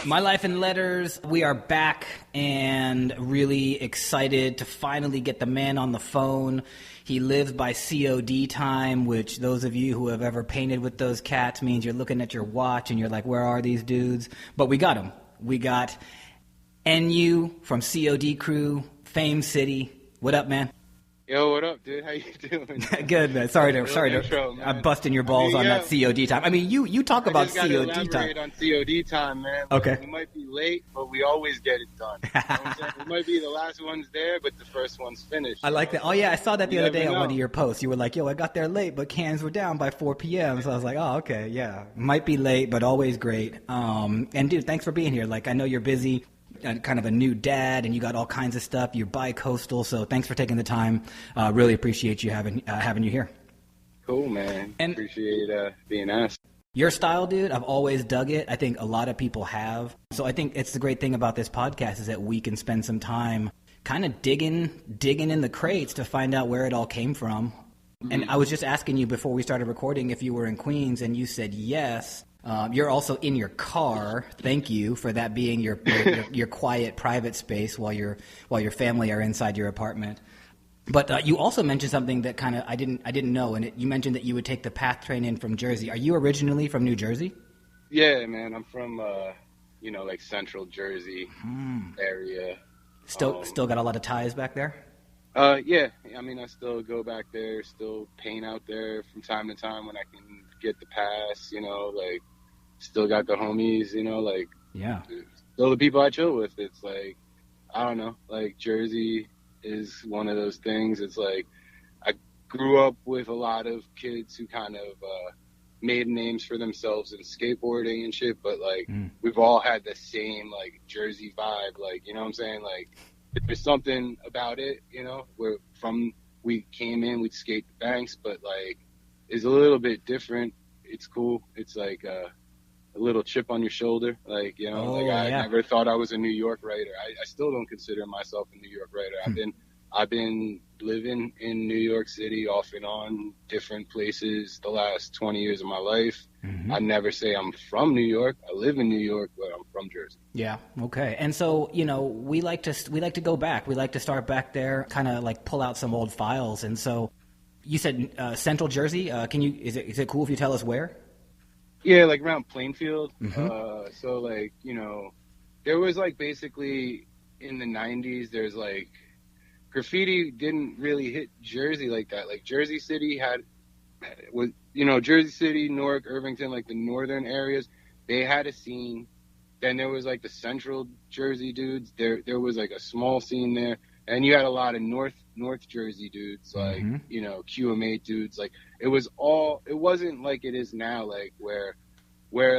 My Life in Letters. We are back and really excited to finally get the man on the phone. He lives by COD time, which those of you who have ever painted with those cats means you're looking at your watch and you're like, where are these dudes? But we got him. We got Enue from COD Crew, Fame City. What up, man? Yo, what up, dude? How you doing? Good, man. Sorry to I'm busting your balls on that COD time. I mean, you talk about COD time. I just gotta elaborate on COD time, man. Okay. We might be late, but we always get it done. You know what I'm saying? We might be the last ones there, but the first one's finished. I like that. Oh, yeah, I saw that the other day on one of your posts. You were like, yo, I got there late, but cans were down by 4 p.m. So I was like, oh, okay, yeah. Might be late, but always great. And, dude, thanks for being here. Like, I know you're busy. Kind of a new dad, and you got all kinds of stuff. You're bi-coastal, so thanks for taking the time. Really appreciate you having you here. Cool, man. And appreciate being asked. Your style, dude, I've always dug it. I think a lot of people have. So I think it's the great thing about this podcast is that we can spend some time kind of digging in the crates to find out where it all came from. Mm-hmm. And I was just asking you before we started recording if you were in Queens, and you said yes. You're also in your car. Thank you for that being your quiet private space while your family are inside your apartment. But you also mentioned something that kind of I didn't know, and you mentioned that you would take the PATH train in from Jersey. Are you originally from New Jersey? Yeah, man. I'm from like Central Jersey area. Still got a lot of ties back there? Yeah. I mean, I still go back there, still paint out there from time to time when I can get the pass, like still got the homies, yeah. Still the people I chill with. It's like, I don't know, like Jersey is one of those things. It's like I grew up with a lot of kids who kind of made names for themselves in skateboarding and shit, but like we've all had the same like Jersey vibe, like, you know what I'm saying? Like there's something about it, where we came in, we'd skate the banks, but like it's a little bit different. It's cool. It's like a little chip on your shoulder. Like, I never thought I was a New York writer. I still don't consider myself a New York writer. I've been living in New York City off and on different places the last 20 years of my life. Mm-hmm. I never say I'm from New York. I live in New York, but I'm from Jersey. Yeah. Okay. And so, we like to go back. We like to start back there, kind of like pull out some old files. And so you said Central Jersey. Is it cool if you tell us where? Yeah, like around Plainfield. Mm-hmm. So like, there was like basically in the 90s, there's like graffiti didn't really hit Jersey like that. Like Jersey City Jersey City, Newark, Irvington, like the northern areas, they had a scene. Then there was like the Central Jersey dudes. There was like a small scene there. And you had a lot of North Jersey dudes, like, QMA dudes. Like, it wasn't like it is now, like, where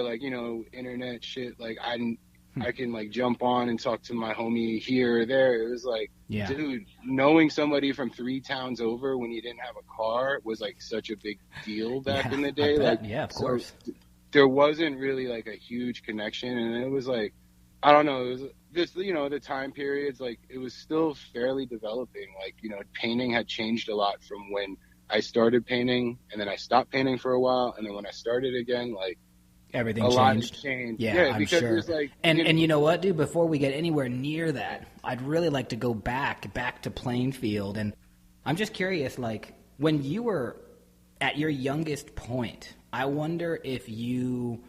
like, internet shit, like, I can, like, jump on and talk to my homie here or there. It was like, dude, knowing somebody from 3 towns over when you didn't have a car was, like, such a big deal back in the day. Like, yeah, of course. There wasn't really, like, a huge connection. And it was, like, I don't know, it was this, the time periods, like, it was still fairly developing. Like, painting had changed a lot from when I started painting, and then I stopped painting for a while, and then when I started again, like, everything changed. Lot has changed. Yeah, I'm because sure. There's like, and you know what, dude? Before we get anywhere near that, I'd really like to go back to Plainfield, and I'm just curious, like, when you were at your youngest point, I wonder if you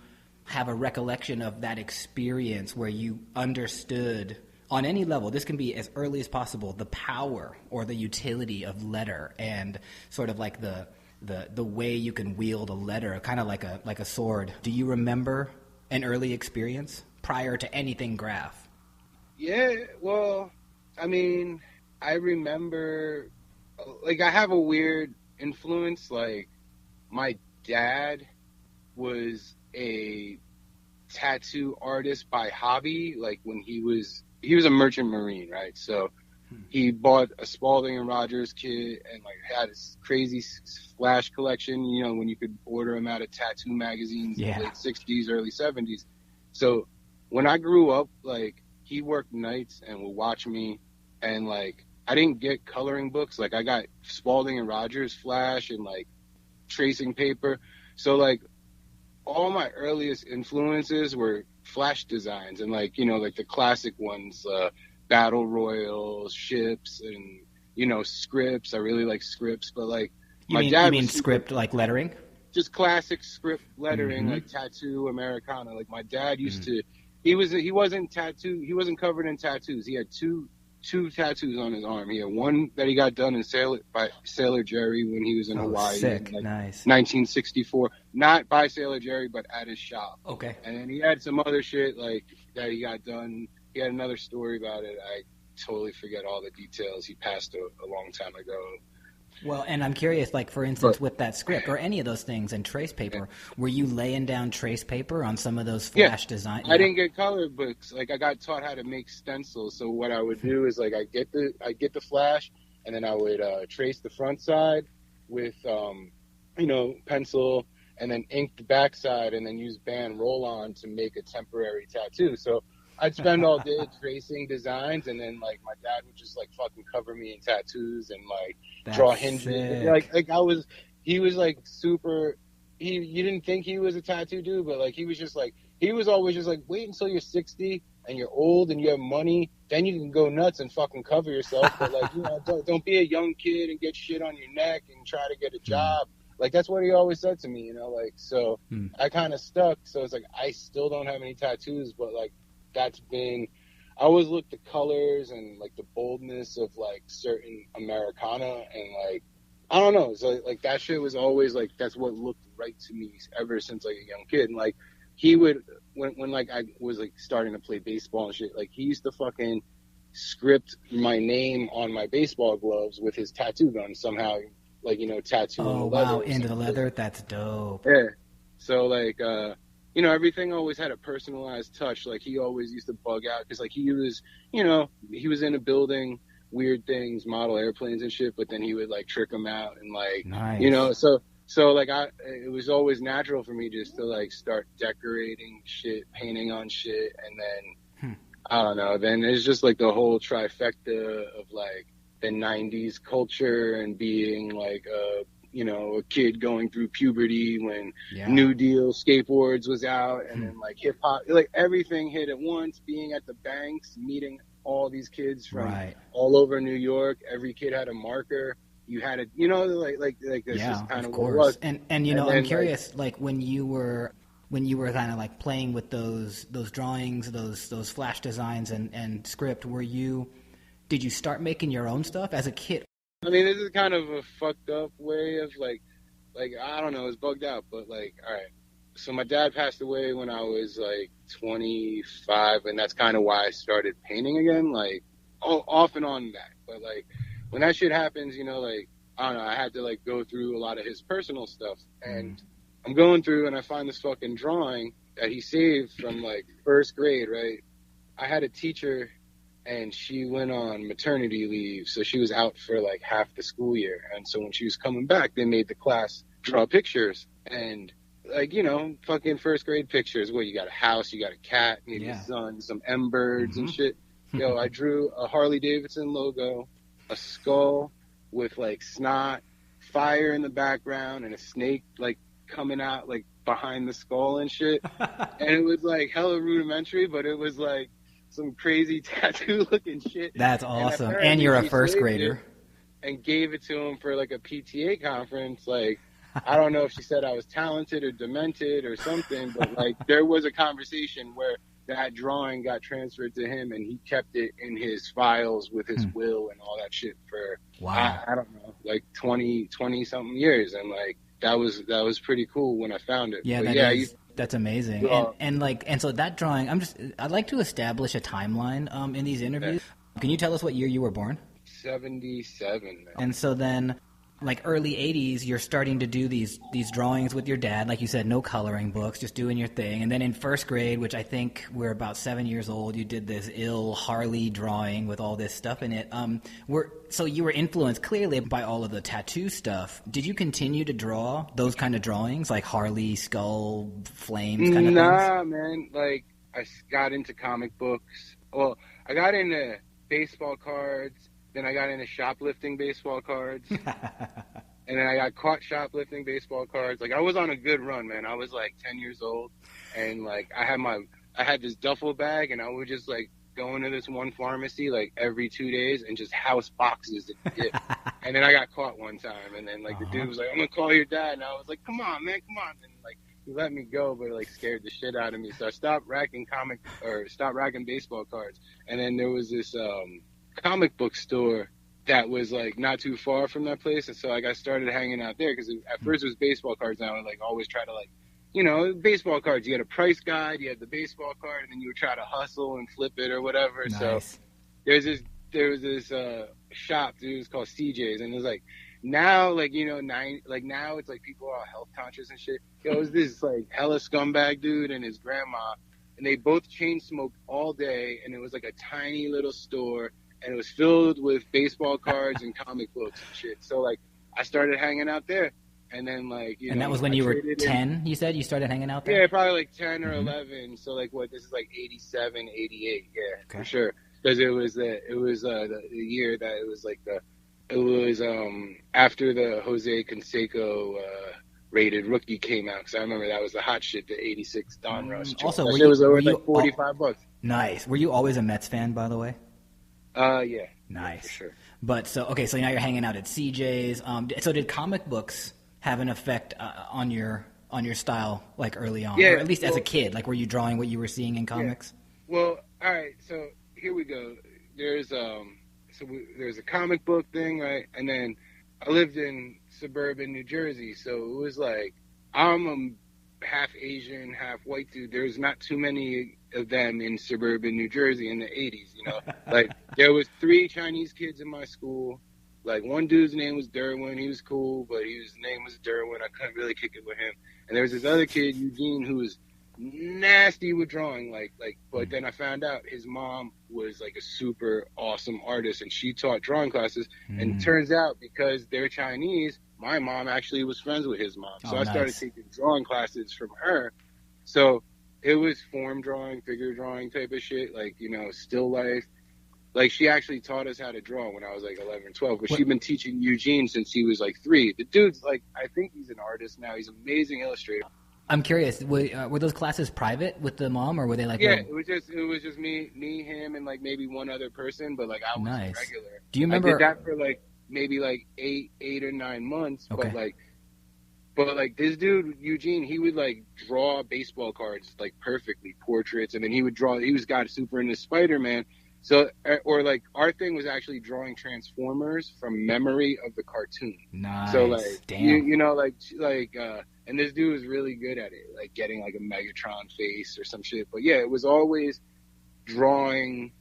have a recollection of that experience where you understood on any level, this can be as early as possible, the power or the utility of letter and sort of like the way you can wield a letter, kind of like a sword. Do you remember an early experience prior to anything graph? Yeah, well, I mean, I remember, like, I have a weird influence. Like, my dad was a tattoo artist by hobby, like when he was a merchant marine, right? So he bought a Spalding and Rogers kit and like had his crazy flash collection, when you could order them out of tattoo magazines in the late 60s, early 70s. So when I grew up, like, he worked nights and would watch me, and like I didn't get coloring books. Like, I got Spalding and Rogers flash and like tracing paper. So like all my earliest influences were flash designs and like, you know, like the classic ones, battle royals, ships, and, you know, scripts. I really like scripts, but like You mean script like lettering? just classic script lettering, Mm-hmm. like tattoo Americana. Like my dad used to, he wasn't covered in tattoos. He had two tattoos on his arm. He had one that he got done by Sailor Jerry when he was in Hawaii sick. in like Nice. 1964. Not by Sailor Jerry, but at his shop. Okay. And then he had some other shit like that he got done. He had another story about it. I totally forget all the details. He passed a long time ago. Well, and I'm curious, like, for instance, with that script or any of those things and trace paper, were you laying down trace paper on some of those flash designs? I didn't get color books. Like, I got taught how to make stencils. So what I would do is, like, I get the flash, and then I would trace the front side with, you know, pencil, and then ink the back side, and then use band roll-on to make a temporary tattoo. So I'd spend all day tracing designs, and then like my dad would just like fucking cover me in tattoos and like draw hinges. He was like super. You didn't think he was a tattoo dude, but like he was always just like, wait until you're 60 and you're old and you have money, then you can go nuts and fucking cover yourself. But like, you know, don't be a young kid and get shit on your neck and try to get a job. Like that's what he always said to me, you know. Like so, I kind of stuck. So it's like I still don't have any tattoos, but like. I always looked at colors and like the boldness of like certain Americana and like I don't know, so like that shit was always like that's what looked right to me ever since like a young kid. And like he would when like I was like starting to play baseball and shit, like he used to fucking script my name on my baseball gloves with his tattoo gun somehow, like, you know, tattoo on the leather. Wow, into the leather, that's dope. Yeah. So like you know, everything always had a personalized touch. Like, he always used to bug out because, like, he was, you know, he was into building weird things, model airplanes and shit, but then he would, like, trick them out and, like, nice. You know, so like, it was always natural for me just to, like, start decorating shit, painting on shit, and then, I don't know, then it's just, like, the whole trifecta of, like, the 90s culture and being, like, you know, a kid going through puberty when New Deal skateboards was out, and then like hip hop, like everything hit at once. Being at the banks, meeting all these kids from all over New York. Every kid had a marker. You had a, you know, like that's just kind of what it was. And you know, then, I'm curious, like when you were kind of like playing with those drawings, those flash designs and script, did you start making your own stuff as a kid? I mean, this is kind of a fucked up way of like I don't know, it's bugged out, but like, all right. So my dad passed away when I was like 25, and that's kind of why I started painting again, like off and on that. But like when that shit happens, you know, like I don't know, I had to like go through a lot of his personal stuff, and I'm going through and I find this fucking drawing that he saved from like first grade, right? I had a teacher. And she went on maternity leave, so she was out for like half the school year. And so when she was coming back, they made the class draw pictures. And like, you know, fucking first grade pictures where you got a house, you got a cat, maybe a son, some M-birds and shit. Yo, I drew a Harley Davidson logo, a skull with like snot, fire in the background, and a snake like coming out like behind the skull and shit. And it was like hella rudimentary, but it was like some crazy tattoo looking shit. That's awesome. And you're a first grader. And gave it to him for like a PTA conference. Like, I don't know if she said I was talented or demented or something, but like there was a conversation where that drawing got transferred to him and he kept it in his files with his will and all that shit for, I don't know, like 20 something years. And like, that was pretty cool when I found it. Yeah, but that's amazing. And so that drawing, I'd like to establish a timeline in these interviews. Yeah. Can you tell us what year you were born? 77. Man. And so then, like early 80s, you're starting to do these drawings with your dad. Like you said, no coloring books, just doing your thing. And then in first grade, which I think we're about 7 years old, you did this Harley drawing with all this stuff in it. So you were influenced clearly by all of the tattoo stuff. Did you continue to draw those kind of drawings, like Harley, skull, flames kind of things? Nah, man. Like, I got into comic books. Well, I got into baseball cards. Then I got into shoplifting baseball cards. And then I got caught shoplifting baseball cards. Like, I was on a good run, man. I was like 10 years old. And like, I I had this duffel bag, and I would just like go into this one pharmacy like every 2 days and just house boxes of dip. And then I got caught one time, and then like the dude was like, "I'm gonna call your dad," and I was like, "Come on, man, come on!" And like he let me go, but it like scared the shit out of me. So I stopped racking baseball cards. And then there was this comic book store that was like not too far from that place, and so like I started hanging out there because at first it was baseball cards. And I would like always try to like, you know, baseball cards. You had a price guide, you had the baseball card, and then you would try to hustle and flip it or whatever. Nice. So there was this shop, dude, it was called CJ's, and it was like now, like, you know, now it's like people are all health conscious and shit. It was this like hella scumbag dude and his grandma, and they both chain smoked all day, and it was like a tiny little store, and it was filled with baseball cards and comic books and shit. So like I started hanging out there. And then, like, you know. And that was when you were 10, you said? You started hanging out there? Yeah, probably like 10 or 11. So, like, this is like 87, 88. Yeah, for sure. Because it was the year that it was like after the Jose Canseco rated rookie came out. Because I remember that was the hot shit, the 86 Don Rush. Also, it was over like $45. Nice. Were you always a Mets fan, by the way? Yeah. Nice. For sure. But so now you're hanging out at CJ's. So did comic books have an effect on your style, like early on, or at least as a kid? Like, were you drawing what you were seeing in comics? Yeah. Well, all right. So here we go. There's there's a comic book thing, right? And then I lived in suburban New Jersey, so it was like I'm a half Asian, half white dude. There's not too many of them in suburban New Jersey in the 80s, you know. Like there was 3 Chinese kids in my school. Like, one dude's name was Derwin. He was cool, but his name was Derwin. I couldn't really kick it with him. And there was this other kid, Eugene, who was nasty with drawing. But then I found out his mom was like a super awesome artist, and she taught drawing classes. And it turns out, because they're Chinese, my mom actually was friends with his mom. So I started taking drawing classes from her. So it was form drawing, figure drawing type of shit, like, you know, still life. Like, she actually taught us how to draw when I was, like, 11, 12. But she'd been teaching Eugene since he was, like, 3. The dude's, like, I think he's an artist now. He's an amazing illustrator. I'm curious, were those classes private with the mom, or were they, like... Yeah, it was just me, him, and, like, maybe one other person. But, like, I was regular. Do you remember... I did that for, like, maybe, like, 8 or 9 months. Okay. But, like, this dude, Eugene, he would, like, draw baseball cards, like, perfectly, portraits. And then he got super into Spider-Man. So, or like, our thing was actually drawing Transformers from memory of the cartoon. Nice. So, like, damn. You know, and this dude was really good at it, like getting like a Megatron face or some shit. But yeah, it was always drawing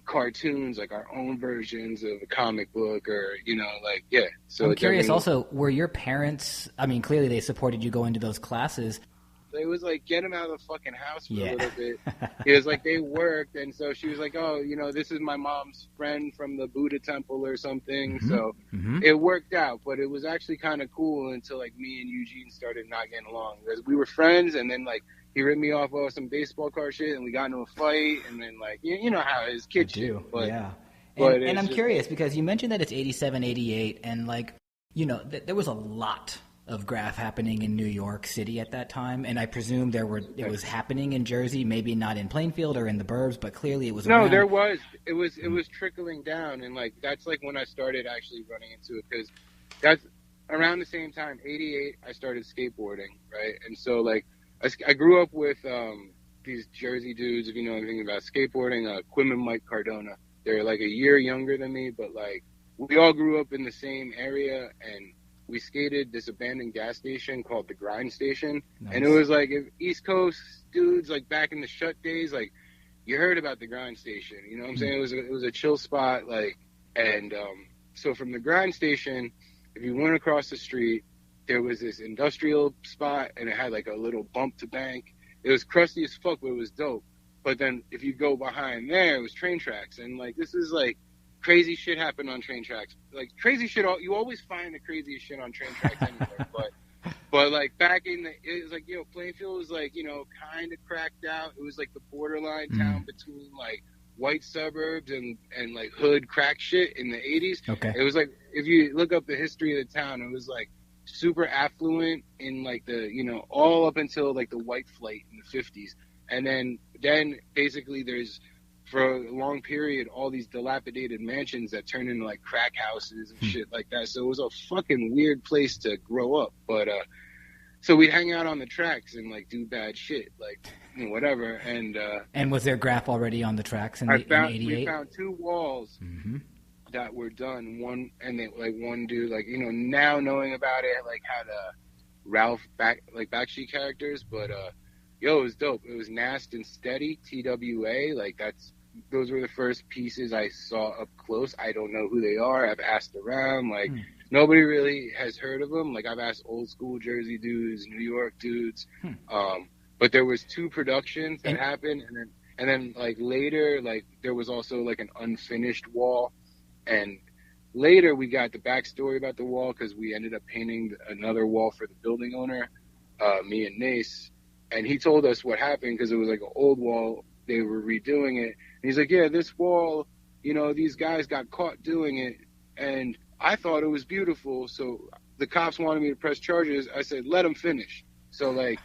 cartoons, like our own versions of a comic book, or, you know, like, yeah. So I'm curious also, were your parents, I mean, clearly they supported you going to those classes. It was like, get him out of the fucking house for a little bit. It was like they worked, and so she was like, oh, you know, this is my mom's friend from the Buddha temple or something. So it worked out, but it was actually kind of cool until like me and Eugene started not getting along, because we were friends, and then like he ripped me off of some baseball card shit, and we got into a fight, and then like you know how it is, kid shit. But yeah. But and I'm curious, because you mentioned that it's 87, 88, and like, you know, there was a lot of graph happening in New York City at that time, and I presume it was happening in Jersey, maybe not in Plainfield or in the burbs, but clearly it was around. There was. It was trickling down, and like that's like when I started actually running into it, because that's around the same time, 88, I started skateboarding, right? And so like I grew up with these Jersey dudes, if you know anything about skateboarding, Quim and Mike Cardona. They're like a year younger than me, but like we all grew up in the same area, and we skated this abandoned gas station called the Grind Station. Nice. And it was like, if East Coast dudes, like back in the shut days, like you heard about the Grind Station, you know what I'm saying? It was a chill spot, like, and so from the Grind Station, if you went across the street, there was this industrial spot, and it had like a little bump to bank. It was crusty as fuck, but it was dope. But then if you go behind there, it was train tracks, and like this is like, crazy shit happened on train tracks. Like, crazy shit, you always find the craziest shit on train tracks anywhere. But like, back in it was like, you know, Plainfield was like, you know, kind of cracked out. It was like the borderline town between like white suburbs and like hood crack shit in the 80s. Okay. It was like, if you look up the history of the town, it was like super affluent in like the, you know, all up until like the white flight in the 50s. And then then basically there's, for a long period, all these dilapidated mansions that turn into like crack houses and shit like that. So it was a fucking weird place to grow up. But so we'd hang out on the tracks and like do bad shit, like whatever. And was there graph already on the tracks in '88? We found 2 walls that were done. One dude, like, now knowing about it, like had Ralph backstreet characters, but it was dope. It was Nast and Steady, TWA. Like those were the first pieces I saw up close. I don't know who they are. I've asked around. Like nobody really has heard of them. Like I've asked old school Jersey dudes, New York dudes. But there was 2 productions that happened, and then like later, like there was also like an unfinished wall, and later we got the backstory about the wall because we ended up painting another wall for the building owner, me and Nace. And he told us what happened because it was like an old wall. They were redoing it. And he's like, yeah, this wall, these guys got caught doing it. And I thought it was beautiful. So the cops wanted me to press charges. I said, let them finish. So, like,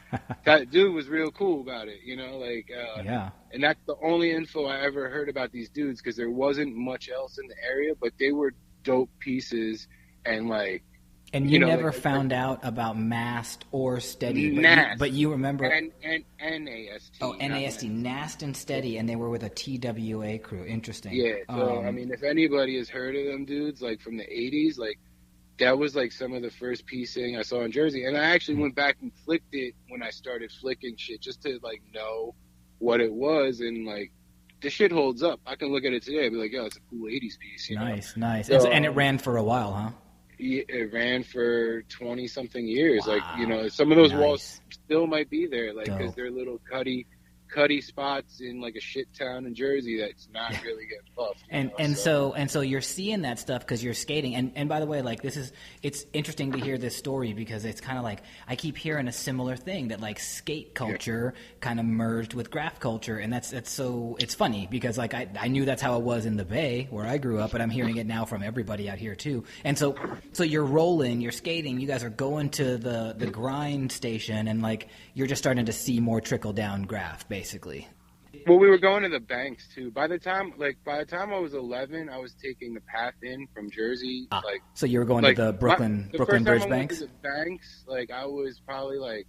that dude was real cool about it, yeah. And that's the only info I ever heard about these dudes because there wasn't much else in the area. But they were dope pieces and, like, and you never found out about Mast or Steady, but you remember NAST. Oh, NAST, Nast and Steady, and they were with a TWA crew. Interesting. Yeah. So I mean, if anybody has heard of them dudes, like from the '80s, like that was like some of the first piecing I saw in Jersey, and I actually went back and flicked it when I started flicking shit just to like know what it was, and like the shit holds up. I can look at it today and be like, yo, it's a cool '80s piece. Nice. So, and it ran for a while, huh? It ran for 20-something years. Wow. Like, some of those walls still might be there, like, because they're little cutty spots in, like, a shit town in Jersey that's not really getting buffed. So you're seeing that stuff because you're skating. And by the way, like, it's interesting to hear this story because it's kind of like I keep hearing a similar thing that, like, skate culture kind of merged with graph culture. And it's funny because, like, I knew that's how it was in the Bay where I grew up, but I'm hearing it now from everybody out here, too. And so you're rolling, you're skating, you guys are going to the grind station, and, like, you're just starting to see more trickle-down graph, basically. Well, we were going to the banks too. By the time I was 11, I was taking the path in from Jersey. So you were going to the Brooklyn Bridge banks? The banks, like I was probably like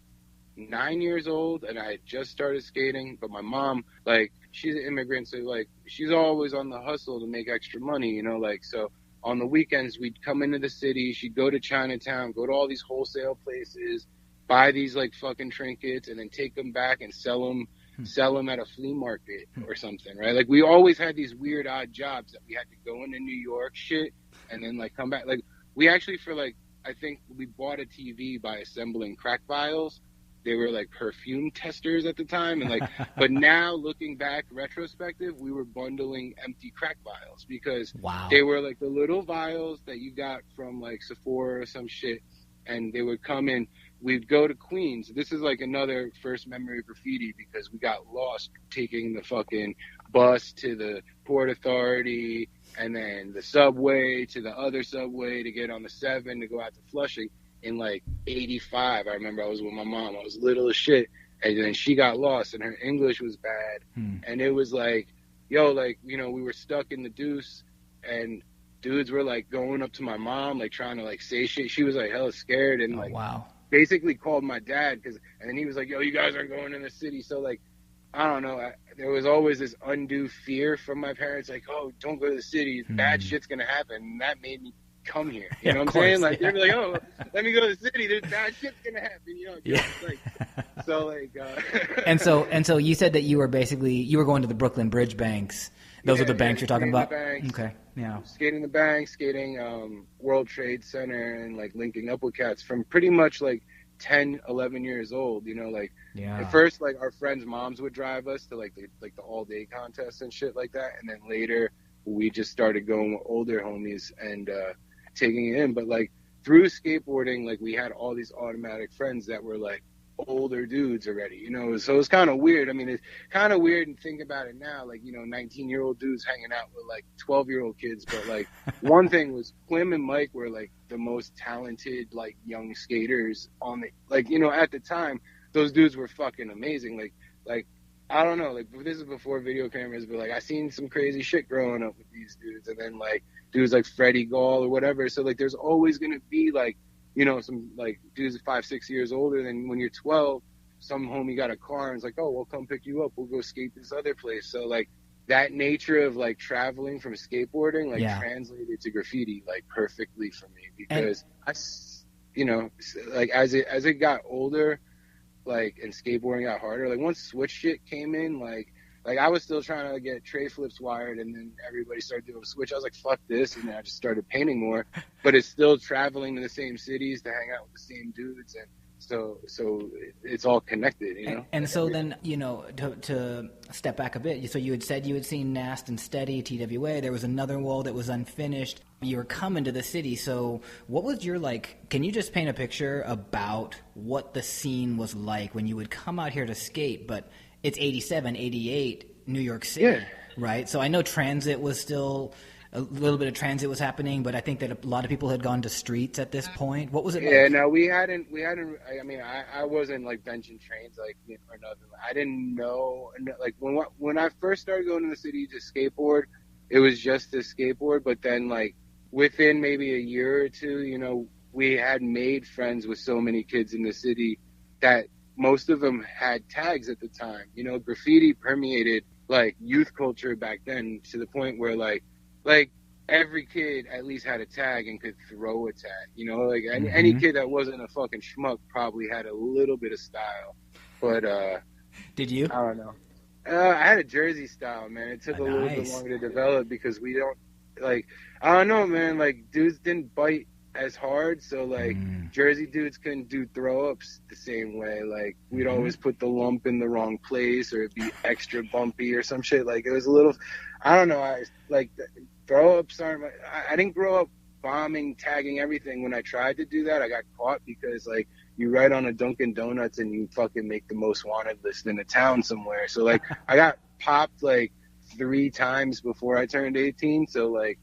9 years old, and I had just started skating. But my mom, like, she's an immigrant, so like she's always on the hustle to make extra money, like so. On the weekends, we'd come into the city. She'd go to Chinatown, go to all these wholesale places, buy these like fucking trinkets, and then take them back and sell them at a flea market or something, right? Like we always had these weird odd jobs that we had to go into New York shit and then like come back. Like we actually I think we bought a TV by assembling crack vials. They were like perfume testers at the time, and like, but now looking back, retrospective, we were bundling empty crack vials because they were like the little vials that you got from like Sephora or some shit, and they would come in. We'd go to Queens. This is like another first memory of graffiti because we got lost taking the fucking bus to the Port Authority and then the subway to the other subway to get on the 7 to go out to Flushing. In like 85, I remember I was with my mom. I was little as shit, and then she got lost, and her English was bad, and it was like, yo, like, we were stuck in the deuce, and dudes were like going up to my mom, like trying to like say shit. She was like hella scared, and basically called my dad, and then he was like, yo, you guys aren't going in the city. So like, I don't know, there was always this undue fear from my parents, like, oh, don't go to the city, bad shit's gonna happen, and that made me come here, you know what I'm saying? Like, they'd be like, oh, let me go to the city, there's bad shit's gonna happen, like, so like and so you said that you were going to the Brooklyn Bridge banks. Those are the banks you're talking about? Okay, yeah. Skating the banks, skating World Trade Center, and like linking up with cats from pretty much like 10, 11 years old, at first, like, our friends' moms would drive us to like the all-day contests and shit like that, and then later we just started going with older homies and taking it in. But like through skateboarding, like we had all these automatic friends that were like older dudes already, so it's kind of weird. I mean, it's kind of weird and think about it now, like, 19-year-old dudes hanging out with like 12-year-old kids. But like one thing was Quim and Mike were like the most talented like young skaters on the, like, at the time, those dudes were fucking amazing. Like I don't know, like this is before video cameras, but like I seen some crazy shit growing up with these dudes, and then like dudes like Freddie Gall or whatever. So like there's always gonna be like, you know, some like dudes 5-6 years older than when you're 12. Some homie got a car and it's like, oh, we'll come pick you up. We'll go skate this other place. So like that nature of like traveling from skateboarding like translated to graffiti like perfectly for me, because you know, like as it got older, like, and skateboarding got harder. Like once switch shit came in, like I was still trying to get tray flips wired, and then everybody started doing switch. I was like, fuck this, and then I just started painting more. But it's still traveling to the same cities to hang out with the same dudes, and so it's all connected, you know. And so then, you know, to step back a bit, so you had said you had seen Nast and Steady, TWA. There was another wall that was unfinished. You were coming to the city. So what was your, like, can you just paint a picture about what the scene was like when you would come out here to skate, but it's 87, 88, New York City, right? So I know transit was still, a little bit of transit was happening, but I think that a lot of people had gone to streets at this point. What was it like? Yeah, no, we hadn't, I mean, I wasn't like benching trains, like, or nothing. I didn't know, like, when I first started going to the city to skateboard, it was just a skateboard, but then, like, within maybe a year or two, you know, we had made friends with so many kids in the city that most of them had tags at the time. You know, graffiti permeated, like, youth culture back then to the point where, like every kid at least had a tag and could throw a tag. You know, like any kid that wasn't a fucking schmuck probably had a little bit of style. But did you? I don't know. I had a Jersey style, man. It took a little bit longer to develop because we don't, like, I don't know, man. Like, dudes didn't bite as hard, so like Jersey dudes couldn't do throw ups the same way. Like, we'd always put the lump in the wrong place, or it'd be extra bumpy or some shit. Like, it was a little, I don't know. I like throw ups aren't. I didn't grow up bombing, tagging everything. When I tried to do that, I got caught because like you write on a Dunkin' Donuts and you fucking make the most wanted list in a town somewhere. So like I got popped like 3 times before I turned 18. So like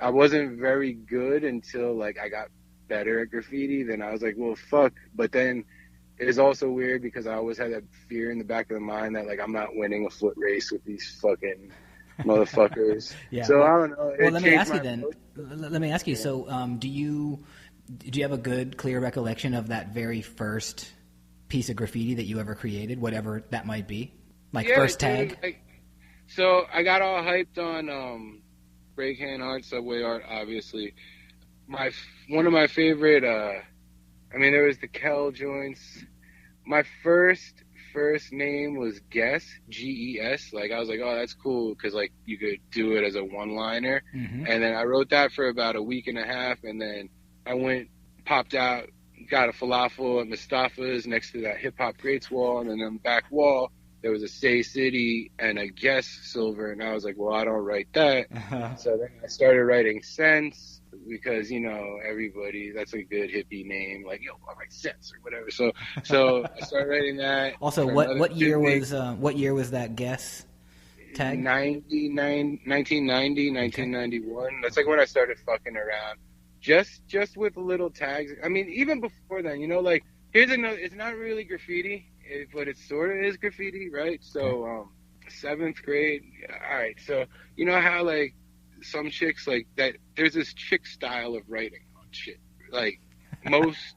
I wasn't very good until like I got better at graffiti. Then I was like, well, fuck. But then it was also weird because I always had that fear in the back of the mind that like I'm not winning a foot race with these fucking motherfuckers. So I don't know. Well, let me ask you then. Let me ask you. So, do you have a good, clear recollection of that very first piece of graffiti that you ever created, whatever that might be, like first tag? So I got all hyped on breakhand art, subway art, obviously. One of my favorite. I mean, there was the Kel joints. My first name was Guess, Ges. Like, I was like, oh, that's cool, because like you could do it as a one-liner. And then I wrote that for about a week and a half, and then I popped out, got a falafel at Mustafa's next to that Hip Hop Greats wall, and then on the back wall there was a Say City and a Guess silver, and I was like, well, I don't write that. So then I started writing Sense, because, you know, that's a good hippie name, like, yo, I write Sense or whatever. So I started writing that. Also, what year was that Guess tag? 1990, 1991. That's like when I started fucking around, just with little tags. I mean, even before then, you know, like, here's another. It's not really graffiti, but it sort of is graffiti, right? So 7th grade. All right. So you know how like some chicks like that. There's this chick style of writing on shit. Like most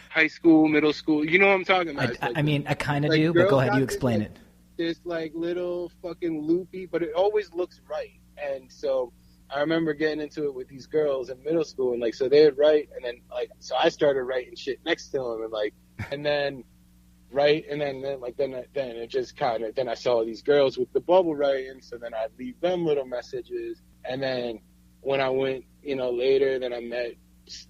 high school, middle school. You know what I'm talking about? I mean, I kind of do, but go ahead. You explain it. This like little fucking loopy, but it always looks right. And so I remember getting into it with these girls in middle school, and like, so they would write, and then like, so I started writing shit next to them, and like, and then right, and then it just kind of, then I saw these girls with the bubble writing, so then I'd leave them little messages, and then when I went, you know, later, then I met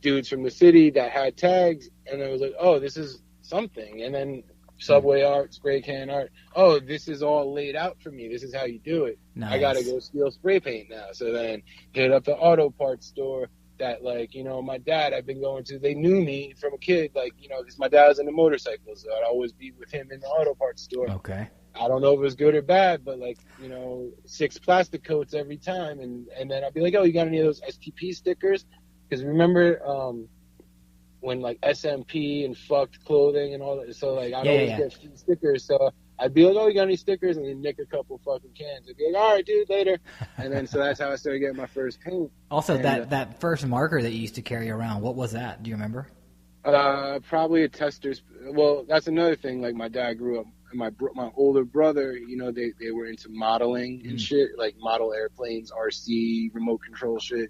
dudes from the city that had tags, and I was like, oh, this is something, and then subway art, spray can art. Oh, this is all laid out for me. This is how you do it. Nice. I gotta go steal spray paint now. So then hit up the auto parts store that, like, you know, my dad I've been going to. They knew me from a kid, like, you know, because my dad was into motorcycles, so I'd always be with him in the auto parts store. Okay. I don't know if it was good or bad, but like, you know, 6 plastic coats every time, and then I'd be like, oh, you got any of those STP stickers? Because remember, when like SMP and fucked clothing and all that, so like I'd always get free stickers. So I'd be like, oh, you got any stickers? And then nick a couple fucking cans. I'd be like, all right, dude, later. And then so that's how I started getting my first paint. Also, and, that first marker that you used to carry around, what was that? Do you remember? Probably a tester's. Well, that's another thing. Like my dad grew up, and my older brother, you know, they were into modeling and shit, like model airplanes, RC, remote control shit.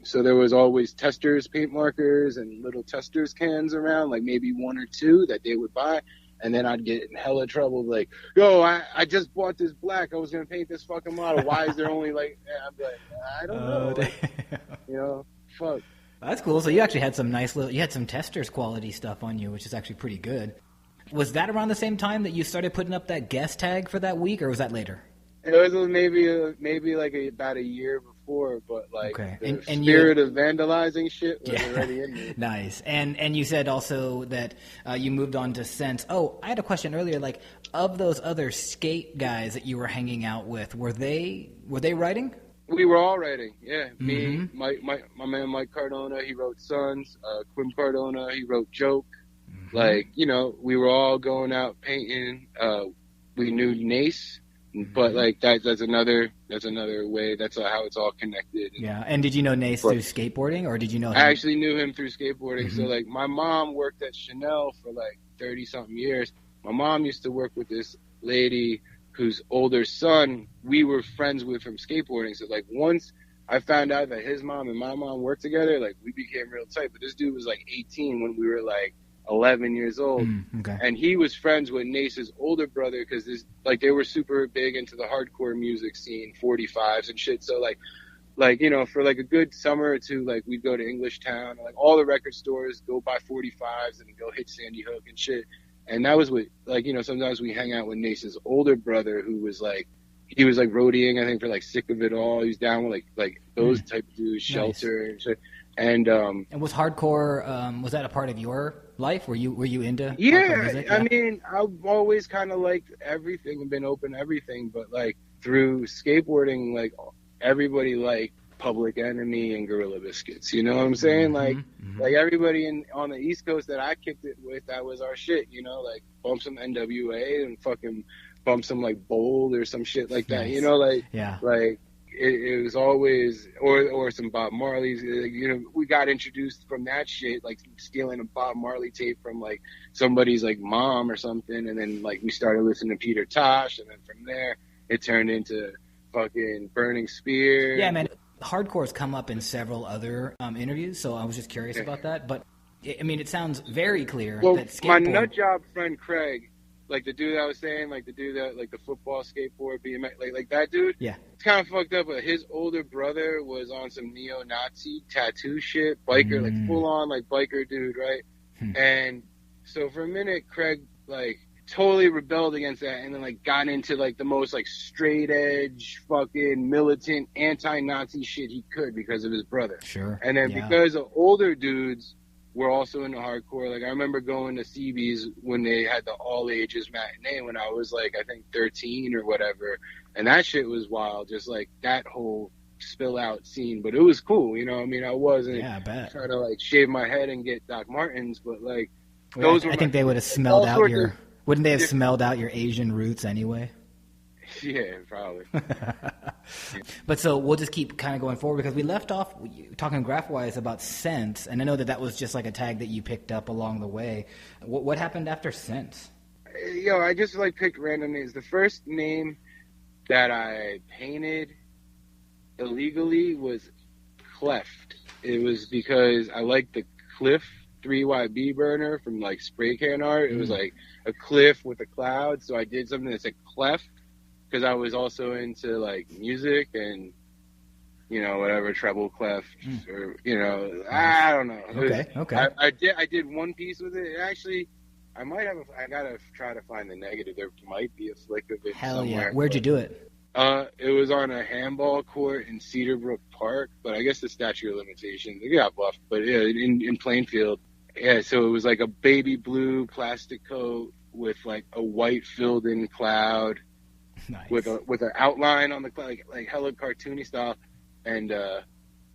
So there was always testers, paint markers, and little testers cans around, like maybe one or two that they would buy. And then I'd get in hella trouble, like, yo, I just bought this black. I was going to paint this fucking model. Why is there only, like, I'm like, I don't know. Like, you know, fuck. That's cool. So you actually had some you had some testers quality stuff on you, which is actually pretty good. Was that around the same time that you started putting up that guest tag for that week, or was that later? It was maybe like about a year before, but like the spirit of vandalizing shit was already in me. Nice. And you said also that you moved on to Sense. Oh, I had a question earlier. Like, of those other skate guys that you were hanging out with, were they writing? We were all writing. Yeah, me, my man Mike Cardona, he wrote Sons. Quim Cardona, he wrote Joke. Like, you know, we were all going out painting. We knew Nace. But like that's another way. That's how it's all connected. Yeah. And did you know Nace through skateboarding, or did you know him? I actually knew him through skateboarding. So like my mom worked at Chanel for like 30-something years. My mom used to work with this lady whose older son we were friends with from skateboarding. So like once I found out that his mom and my mom worked together, like we became real tight. But this dude was like 18 when we were like 11 years old. And he was friends with Nace's older brother because they were super big into the hardcore music scene, 45s and shit. So like you know, for like a good summer or two, like we'd go to English Town, like all the record stores, go buy 45s and go hit Sandy Hook and shit. And that was what, like, you know, sometimes we hang out with Nace's older brother who was like, he was like roadieing, I think, for like Sick of It All. He was down with like those type of dudes, Shelter and shit. And was hardcore, was that a part of your life? Were you into hardcore music? I mean, I've always kind of liked everything and been open to everything, but like through skateboarding, like everybody liked Public Enemy and Gorilla Biscuits, you know what I'm saying? Like everybody on the East Coast that I kicked it with, that was our shit, you know, like bump some NWA and fucking bump some like Bold or some shit like that, you know, like like it was always or some Bob Marley's, you know, we got introduced from that shit, like stealing a Bob Marley tape from like somebody's like mom or something, and then like we started listening to Peter Tosh, and then from there it turned into fucking Burning Spear. Yeah, man. Hardcore's come up in several other interviews, so I was just curious about that. But I mean, it sounds very clear that skateboard... my nut job friend Craig, like the dude I was saying, like the dude that like the football skateboard BMX, like that dude. Yeah, it's kind of fucked up. But his older brother was on some neo-Nazi tattoo shit, biker, like full on like biker dude, right? And so for a minute, Craig like totally rebelled against that, and then like got into like the most like straight edge fucking militant anti-Nazi shit he could because of his brother. Sure. And then because the older dudes were also into hardcore, like I remember going to CB's when they had the all ages matinee when I was like I think 13 or whatever, and that shit was wild, just like that whole spill out scene. But it was cool, you know what I mean? I wasn't trying to like shave my head and get Doc Martens, but like those were, I think they would have smelled out your... Wouldn't they have smelled out your Asian roots anyway? Yeah, probably. But so we'll just keep kind of going forward because we left off talking graph-wise about Sense, and I know that was just like a tag that you picked up along the way. What happened after Sense? Yo, I just like picked random names. The first name that I painted illegally was Cleft. It was because I liked the Cliff 3YB burner from like spray can art. It was like a cliff with a cloud, so I did something that said Cleft because I was also into like music and, you know, whatever, treble clef or, you know, I don't know. Okay. I did one piece with it. Actually, I gotta try to find the negative. There might be a flick of it somewhere. Yeah. Where'd you do it? It was on a handball court in Cedarbrook Park, but I guess the statute of limitations, it got buffed, but yeah, in Plainfield. Yeah, so it was like a baby blue plastic coat with like a white filled in cloud, with an outline on the cloud, like hella cartoony style, and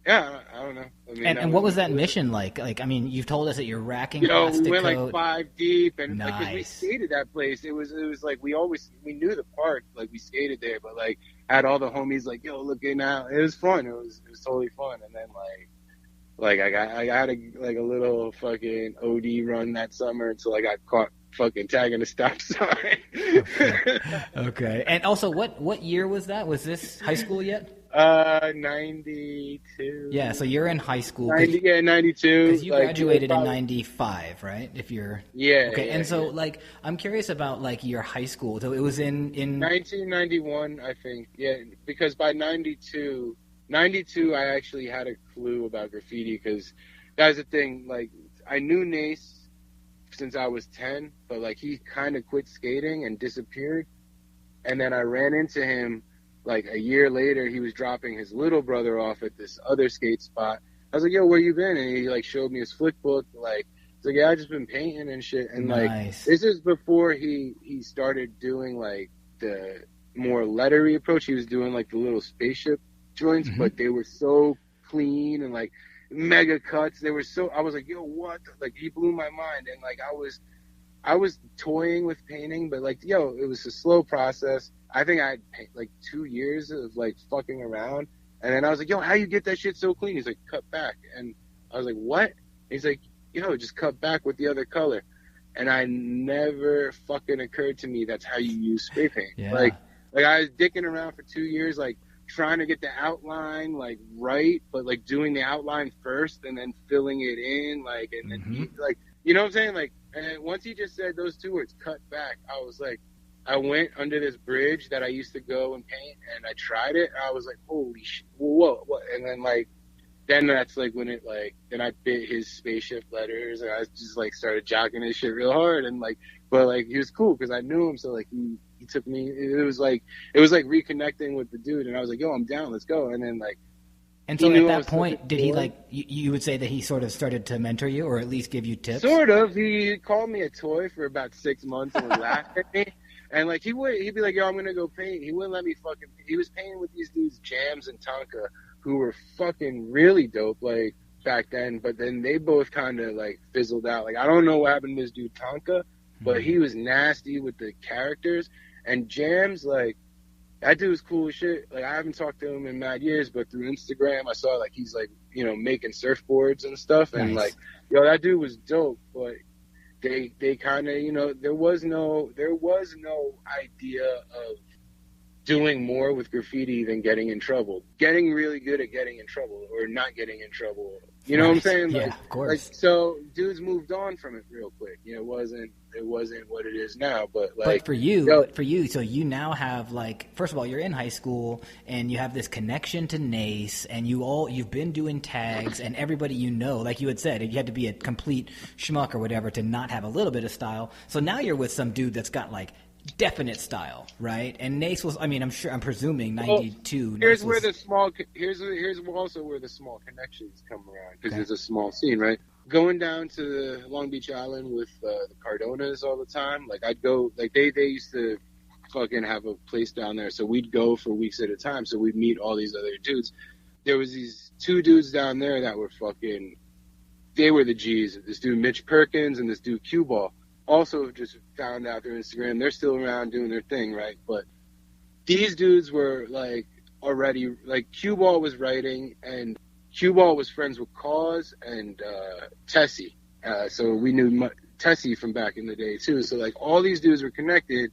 Yeah, I don't know. I mean, And what was that mission like? Like, I mean, you've told us that you're racking we plastic went coat. like 5 deep, and like 'cause we Nice. skated that place. It was like we knew the park, like we skated there, but like had all the homies like, yo, look at now. It was fun. It was totally fun. And then like I had a little fucking OD run that summer until I got caught fucking tagging a stop sign. Okay. And also, what year was that? Was this high school yet? 92. Yeah, so you're in high school. 92. Because you graduated in 95, right? If you're... Yeah. Okay, yeah, and so, yeah. like, I'm curious about, like, your high school. So it was in... 1991, I think. Yeah, because by 92, I actually had a clue about graffiti, because that was the thing. Like, I knew Nace since I was 10, but, like, he kind of quit skating and disappeared. And then I ran into him like a year later. He was dropping his little brother off at this other skate spot. I was like, yo, where you been? And he like showed me his flick book. Like, he's like, yeah, I just been painting and shit. And Nice. like, this is before he started doing like the more lettery approach. He was doing like the little spaceship joints, but they were so clean and like mega cuts. They were so, I was like, yo, what? Like, he blew my mind. And like, I was toying with painting, but like, yo, it was a slow process. I think I had like 2 years of like fucking around. And then I was like, yo, how you get that shit so clean? He's like, cut back. And I was like, what? He's like, yo, just cut back with the other color. And I never fucking occurred to me that's how you use spray paint. Yeah. Like I was dicking around for 2 years, like trying to get the outline like right, but like doing the outline first and then filling it in, like, and then like, you know what I'm saying? Like, and once he just said those two words, cut back, I was like, I went under this bridge that I used to go and paint, and I tried it. I was like, holy shit, whoa, what? And then like, then that's like when it like, then I bit his spaceship letters, and I just like started jocking his shit real hard, and like, but like he was cool because I knew him, so like he took me. It was like reconnecting with the dude, and I was like, yo, I'm down, let's go. And then like, and so at that point, did he like, you would say that he sort of started to mentor you, or at least give you tips? Sort of. He called me a toy for about 6 months and would laugh at me. And like, he'd be like, yo, I'm gonna go paint. He wouldn't let me fucking, he was painting with these dudes, Jams and Tonka, who were fucking really dope, like, back then. But then they both kind of like fizzled out. Like, I don't know what happened to this dude Tonka, but he was nasty with the characters. And Jams, like, that dude was cool as shit. Like, I haven't talked to him in mad years, but through Instagram, I saw like he's like, you know, making surfboards and stuff. And Nice. like, yo, that dude was dope. But they kind of, you know, there was no idea of doing more with graffiti than getting in trouble. Getting really good at getting in trouble or not getting in trouble. You know what I'm saying? Yeah, like, of course. Like, so dudes moved on from it real quick. You know, it wasn't what it is now. But like, but for you, so you now have like, first of all, you're in high school and you have this connection to Nace, and you've been doing tags, and everybody you know, like you had said, you had to be a complete schmuck or whatever to not have a little bit of style. So now you're with some dude that's got like definite style, right? And Nace was, I mean, I'm presuming 92. Well, here's also where the small connections come around, because It's a small scene, right? Going down to the Long Beach Island with the Cardonas all the time, like I'd go, like they used to fucking have a place down there, so we'd go for weeks at a time, so we'd meet all these other dudes. There was these two dudes down there that were fucking, they were the G's, this dude Mitch Perkins and this dude Cue Ball. Also just found out through Instagram, they're still around doing their thing, right? But these dudes were like already, like Cue Ball was writing, and Cue Ball was friends with Cause and Tessie. So we knew Tessie from back in the day too. So like all these dudes were connected.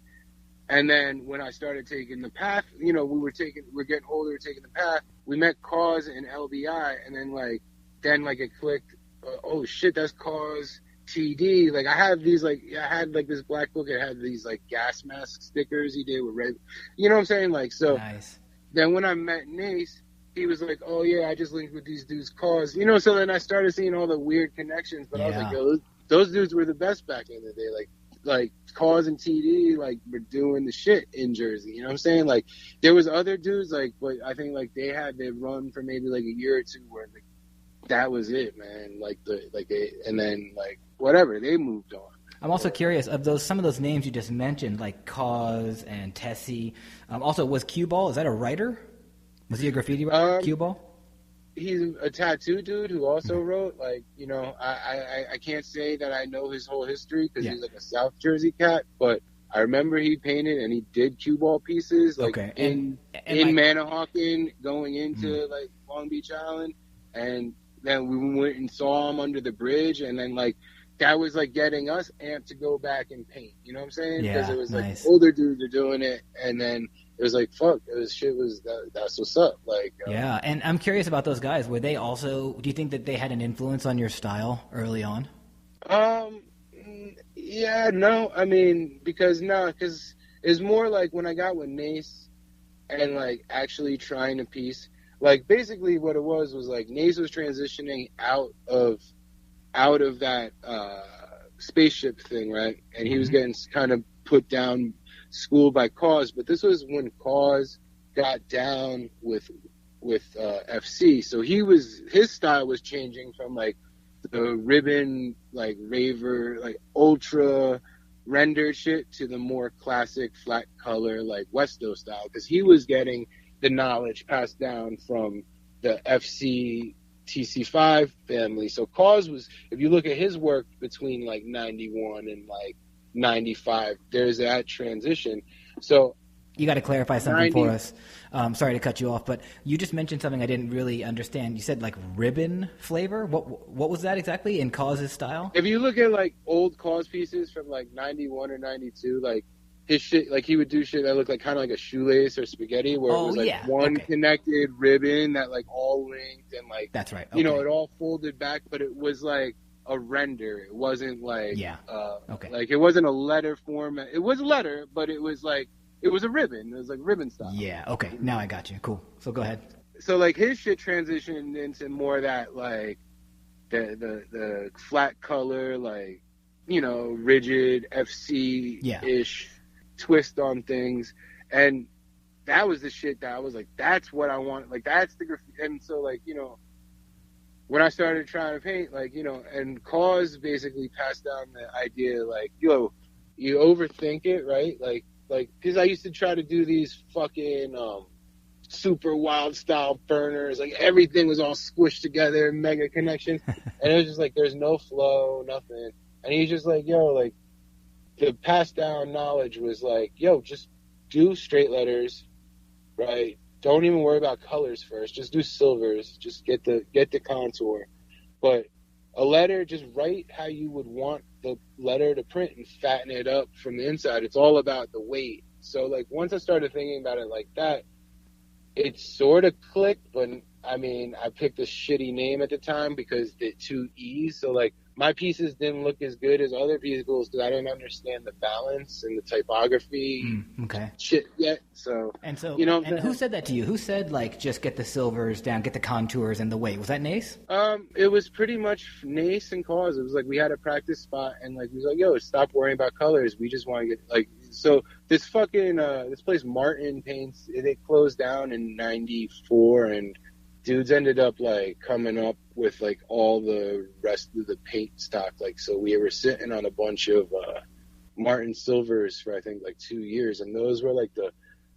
And then when I started taking the path, you know, we're getting older, taking the path, we met Cause and LBI, and then it clicked, oh shit, that's Cause TD. Like I had this black book. It had these like gas mask stickers he did with red. You know what I'm saying? Like, so nice. Then when I met Nace, he was like, oh yeah, I just linked with these dudes Cause. You know, so then I started seeing all the weird connections. But I was like, yo, those dudes were the best back in the day. Like Cause and TD like were doing the shit in Jersey. You know what I'm saying? Like there was other dudes but I think like they had their run for maybe like a year or two where like that was it, man. And then whatever, they moved on. I'm also curious of some of those names you just mentioned, like Cause and Tessie. Also, was Cue Ball, is that a writer? Was he a graffiti writer? Cue Ball? he's a tattoo dude who also wrote, like, you know, I can't say that I know his whole history because he's like a South Jersey cat, but I remember he painted and he did cue ball pieces like in Manahawkin going into like Long Beach Island, and then we went and saw him under the bridge, and then like that was like getting us amped to go back and paint. You know what I'm saying? Because it was like older dudes are doing it, and then it was like fuck, that's what's up. Like yeah, and I'm curious about those guys. Were they also? Do you think that they had an influence on your style early on? Yeah, no, I mean, because it's more like when I got with Nace and like actually trying to piece, like basically what it was like Nace was transitioning out of that spaceship thing, right? And he was getting kind of put down, schooled by Cause, but this was when Cause got down with FC, so his style was changing from like the ribbon, like raver, like ultra rendered shit to the more classic flat color, like Westo style, because he was getting the knowledge passed down from the FC TC5 family. So Cause was, if you look at his work between like 91 and like 95, there's that transition. So you got to clarify something for us. Sorry to cut you off, but you just mentioned something I didn't really understand. You said like ribbon flavor. What was that exactly in Cause's style? If you look at like old Cause pieces from like 91 or 92, like his shit, like he would do shit that looked like kind of like a shoelace or spaghetti, where it was like one connected ribbon that like all linked and like that's right. You know, it all folded back, but it was like a render. It wasn't like like it wasn't a letter format. It was a letter, but it was like. It was a ribbon. It was like ribbon style. Yeah, okay. Now I got you. Cool. So go ahead. So like his shit transitioned into more that like the flat color, like, you know, rigid FC-ish twist on things. And that was the shit that I was like, that's what I want. Like that's the graffiti. And so like, you know, when I started trying to paint, like, you know, and Cause basically passed down the idea like, yo, you overthink it, right? Like, because I used to try to do these fucking super wild style burners. Like, everything was all squished together, mega connection. And it was just like, there's no flow, nothing. And he's just like, yo, like, the passed down knowledge was like, yo, just do straight letters, right? Don't even worry about colors first. Just do silvers. Just get the contour. But a letter, just write how you would want the letter to print and fatten it up from the inside. It's all about the weight. So like once I started thinking about it like that, it sort of clicked. But I mean, I picked a shitty name at the time because the two E's. So like my pieces didn't look as good as other people's because I didn't understand the balance and the typography shit yet. So you know, and who said that to you? Who said like just get the silvers down, get the contours and the weight? Was that Nace? It was pretty much Nace and Cause. It was like we had a practice spot and like we was like, yo, stop worrying about colors. We just want to get like so this fucking this place Martin Paints, it closed down in '94 and dudes ended up like coming up with like all the rest of the paint stock. Like, so we were sitting on a bunch of Martin silvers for I think like 2 years, and those were like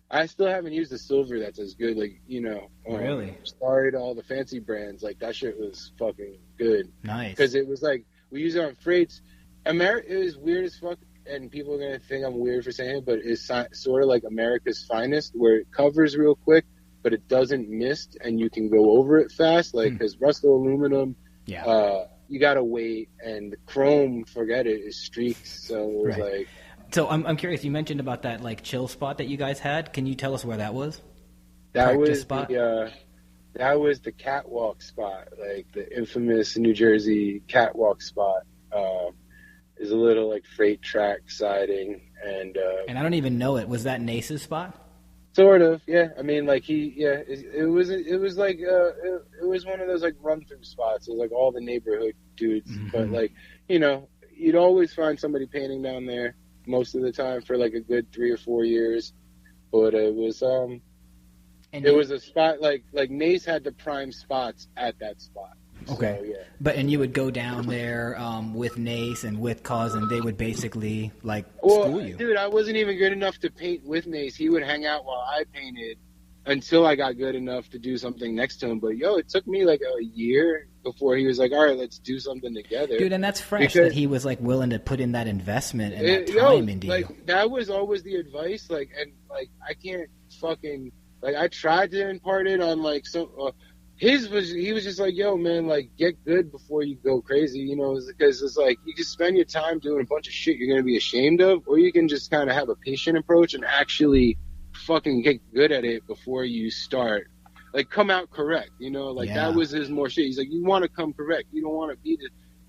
I still haven't used a silver that's as good. Like, you know, really. Sorry to all the fancy brands. Like that shit was fucking good. Nice. Because it was like we use it on freights. It is weird as fuck, and people are gonna think I'm weird for saying it, but it's sort of like America's Finest, where it covers real quick, but it doesn't mist, and you can go over it fast. Like, because Russell aluminum, you gotta wait, and chrome, forget it, is streaks. So it was like. So I'm curious. You mentioned about that like chill spot that you guys had. Can you tell us where that was? That was the catwalk spot, like the infamous New Jersey catwalk spot. Is a little like freight track siding, and I don't even know it. Was that Nace's spot? Sort of, yeah. I mean, like it was like it was one of those like run through spots. It was like all the neighborhood dudes, but like, you know, you'd always find somebody painting down there most of the time for like a good 3 or 4 years. But it was it was a spot like Nace had the prime spots at that spot. Okay. So, yeah. But and you would go down there with Nace and with Cause, and they would basically like school you. Dude, I wasn't even good enough to paint with Nace. He would hang out while I painted, until I got good enough to do something next to him. But it took me like a year before he was like, all right, let's do something together. Dude, and that's fresh that he was like willing to put in that investment and that time into like, you. That was always the advice. Like, and like, I can't fucking, like, I tried to impart it on like some, he was just like, yo, man, like, get good before you go crazy, because it's like, you can spend your time doing a bunch of shit you're going to be ashamed of, or you can just kind of have a patient approach and actually fucking get good at it before you start. Like, come out correct, that was his more shit. He's like, you want to come correct. You don't want to be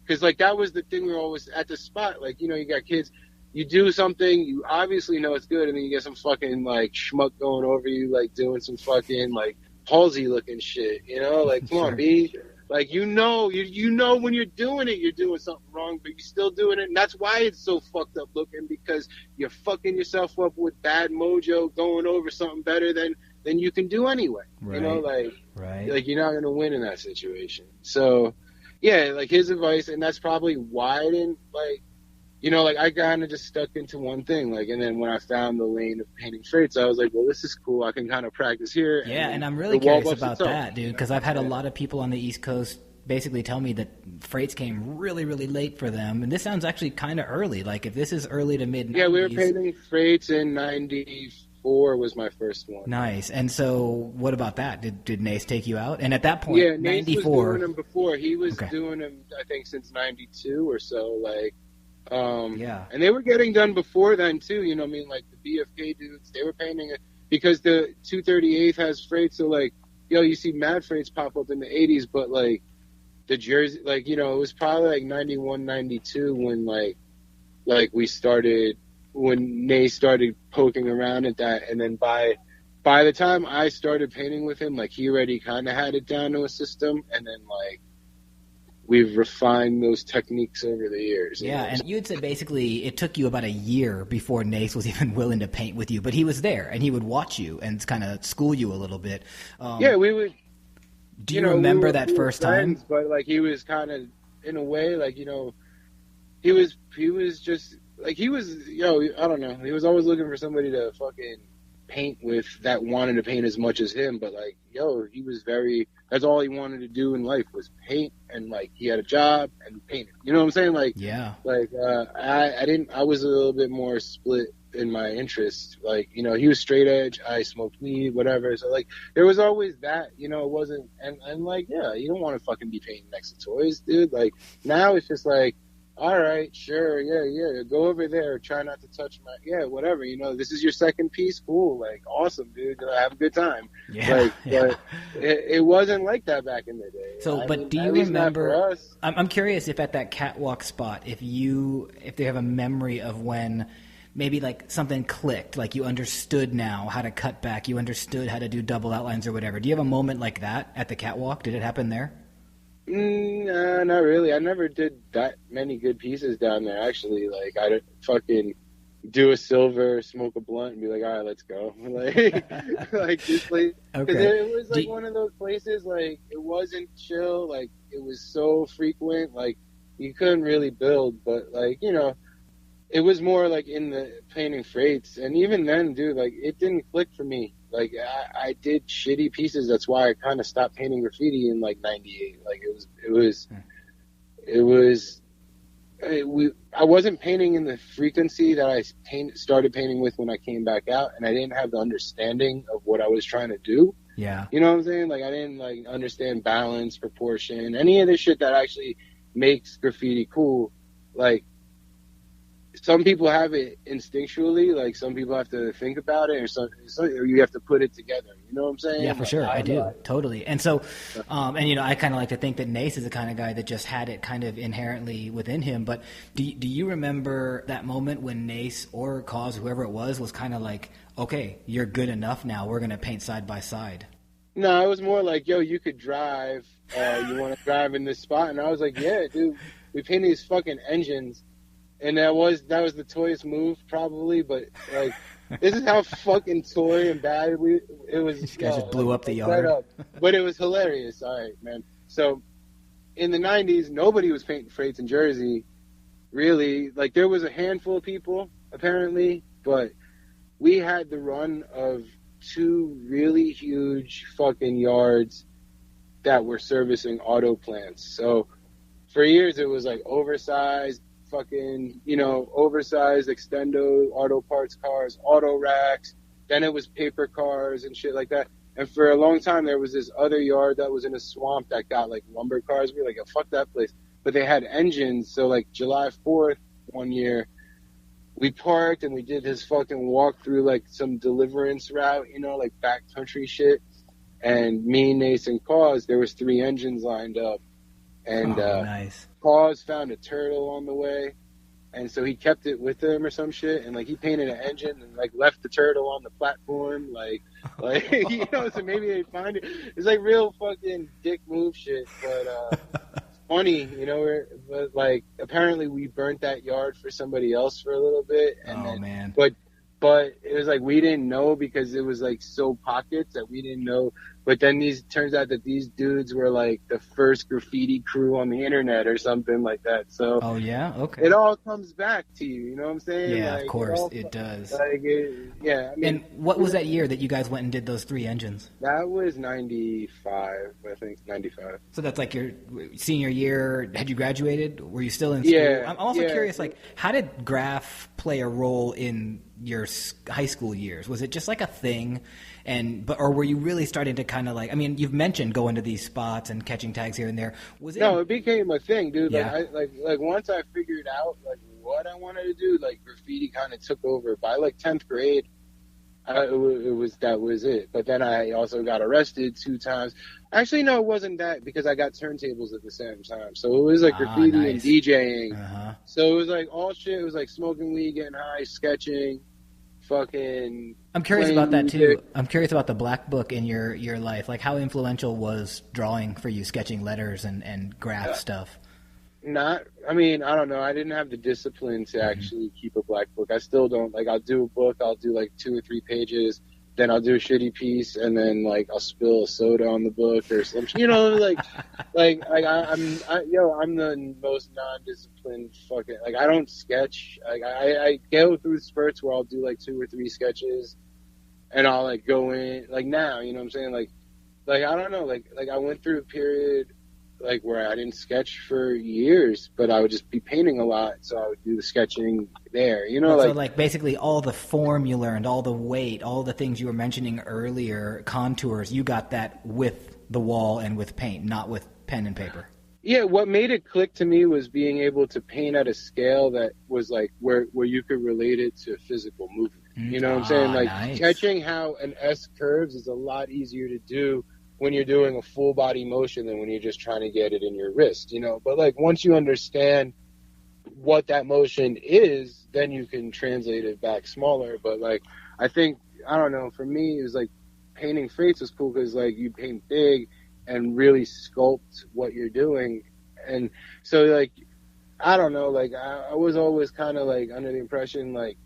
because like, that was the thing. We were always at the spot. Like, you got kids, you do something, you obviously know it's good. And then you get some fucking like schmuck going over you, like doing some fucking like palsy looking shit, like, come on, B. Like, you know when you're doing it, you're doing something wrong, but you're still doing it. And that's why it's so fucked up looking, because you're fucking yourself up with bad mojo going over something better than you can do anyway. Right. Like, you're not going to win in that situation. So, yeah, like, his advice, and that's probably why I didn't, like, like, I kind of just stuck into one thing. Like, and then when I found the lane of painting freights, I was like, well, this is cool. I can kind of practice here. Yeah, and I'm really curious about that, dude, because I've had a lot of people on the East Coast basically tell me that freights came really, really late for them. And this sounds actually kind of early. Like, if this is early to mid-90s. Yeah, we were painting freights in 94 was my first one. Nice. And so what about that? Did Nace take you out? And at that point, yeah, Nace 94. was doing them before. He was doing them, I think, since 92 or so. Like, and they were getting done before then too. Like the BFK dudes, they were painting it because the 238 has freight. So like, you see mad freights pop up in the 80s, but like the Jersey, like, it was probably like 91, 92 when like we started, when Nate started poking around at that. And then by the time I started painting with him, like, he already kind of had it down to a system. And then like, we've refined those techniques over the years. Yeah, and you had said basically it took you about a year before Nace was even willing to paint with you, but he was there, and he would watch you and kind of school you a little bit. Yeah, we would. Do you remember that first time? But like, he was kind of, in a way, like, he was just like, he was, I don't know. He was always looking for somebody to fucking paint with that wanted to paint as much as him, but like, he was that's all he wanted to do in life was paint, and like, he had a job and painted. You know what I'm saying? Like, yeah, like, I was a little bit more split in my interest. Like, he was straight edge, I smoked weed, whatever. So like, there was always that, it wasn't, and like, yeah, you don't want to fucking be painting next to toys, dude. Like, now it's just like, all right, sure, yeah, go over there, try not to touch whatever, this is your second piece, cool, like, awesome, dude, have a good time. But it wasn't like that back in the day. So, but do you remember, I'm curious if at that catwalk spot, if they have a memory of when maybe like something clicked, like you understood now how to cut back, you understood how to do double outlines or whatever. Do you have a moment like that at the catwalk? Did it happen there? Nah, not really. I never did that many good pieces down there, actually. Like, I'd fucking do a silver, smoke a blunt, and be like, all right, let's go. Like this place. Because it was like one of those places, like, it wasn't chill. Like, it was so frequent. Like, you couldn't really build, but like, it was more like in the painting freights. And even then, dude, like, it didn't click for me. Like, I did shitty pieces. That's why I kind of stopped painting graffiti in like 98. Like, I wasn't painting in the frequency that I started painting with when I came back out, and I didn't have the understanding of what I was trying to do. Yeah. You know what I'm saying? Like, I didn't like understand balance, proportion, any of this shit that actually makes graffiti cool. Like, some people have it instinctually, like some people have to think about it, or you have to put it together. You know what I'm saying? Yeah, for sure. I do. Totally. And so, and I kind of like to think that Nace is the kind of guy that just had it kind of inherently within him. But do you remember that moment when Nace or Cause, whoever it was kind of like, okay, you're good enough now. We're going to paint side by side. No, it was more like, yo, you could drive. You want to drive in this spot? And I was like, yeah, dude, we paint these fucking engines. And that was the toyest move, probably, but like, this is how fucking toy and bad it was. These guys just blew up the yard. But it was hilarious. All right, man. So in the 90s, nobody was painting freights in Jersey, really. Like, there was a handful of people, apparently, but we had the run of two really huge fucking yards that were servicing auto plants. So for years it was like oversized fucking, oversized extendo auto parts cars, auto racks. Then it was paper cars and shit like that. And for a long time there was this other yard that was in a swamp that got like lumber cars. We were like, oh, fuck that place. But they had engines. So like July 4th one year, we parked and we did this fucking walk through like some deliverance route, like backcountry shit. And me, Nace, and Cause, there was 3 engines lined up. And nice. Cause found a turtle on the way. And so he kept it with him or some shit. And like he painted an engine and like left the turtle on the platform. Like so maybe they find it. It's like real fucking dick move shit. But funny, but like apparently we burnt that yard for somebody else for a little bit. And man. But it was like we didn't know because it was like so pockets that we didn't know. But then turns out that these dudes were like the first graffiti crew on the internet or something like that. So okay. It all comes back to you. You know what I'm saying? Yeah, like, of course it does. Yeah. And what was that year that you guys went and did those 3 engines? That was 95, I think, 95. So that's like your senior year. Had you graduated? Were you still in school? Yeah. I'm also curious, like, how did graph play a role in your high school years? Was it just like a thing, or were you really starting to kind of like? I mean, you've mentioned going to these spots and catching tags here and there. No, it became a thing, dude. Yeah. Like once I figured out like what I wanted to do, like graffiti kind of took over. By like 10th grade, that was it. But then I also got arrested 2 times. Actually, no, it wasn't that because I got turntables at the same time. So it was like graffiti and DJing. Uh-huh. So it was like all shit. It was like smoking weed, getting high, sketching, fucking. I'm curious about that too. I'm curious about the black book in your life. Like, how influential was drawing for you, sketching letters and graph stuff? I don't know. I didn't have the discipline to actually keep a black book. I still don't. Like, I'll do a book. I'll do like 2 or 3 pages. Then I'll do a shitty piece, and then like I'll spill a soda on the book or something. I'm the most non-disciplined fucking. Like, I don't sketch. Like, I go through spurts where I'll do like 2 or 3 sketches, and I'll like go in like now. You know what I'm saying? Like I don't know. Like I went through a period like where I didn't sketch for years, but I would just be painting a lot, so I would do the sketching there. So like basically all the form you learned, all the weight, all the things you were mentioning earlier, contours, you got that with the wall and with paint, not with pen and paper. Yeah, what made it click to me was being able to paint at a scale that was like where you could relate it to physical movement. You know what I'm saying? Like nice. Catching how an S curves is a lot easier to do when you're doing a full body motion than when you're just trying to get it in your wrist, But like once you understand what that motion is, then you can translate it back smaller. But like, I think, I don't know, for me, it was like painting face was cool because like you paint big and really sculpt what you're doing. And so like, I don't know, like I was always kind of like under the impression like,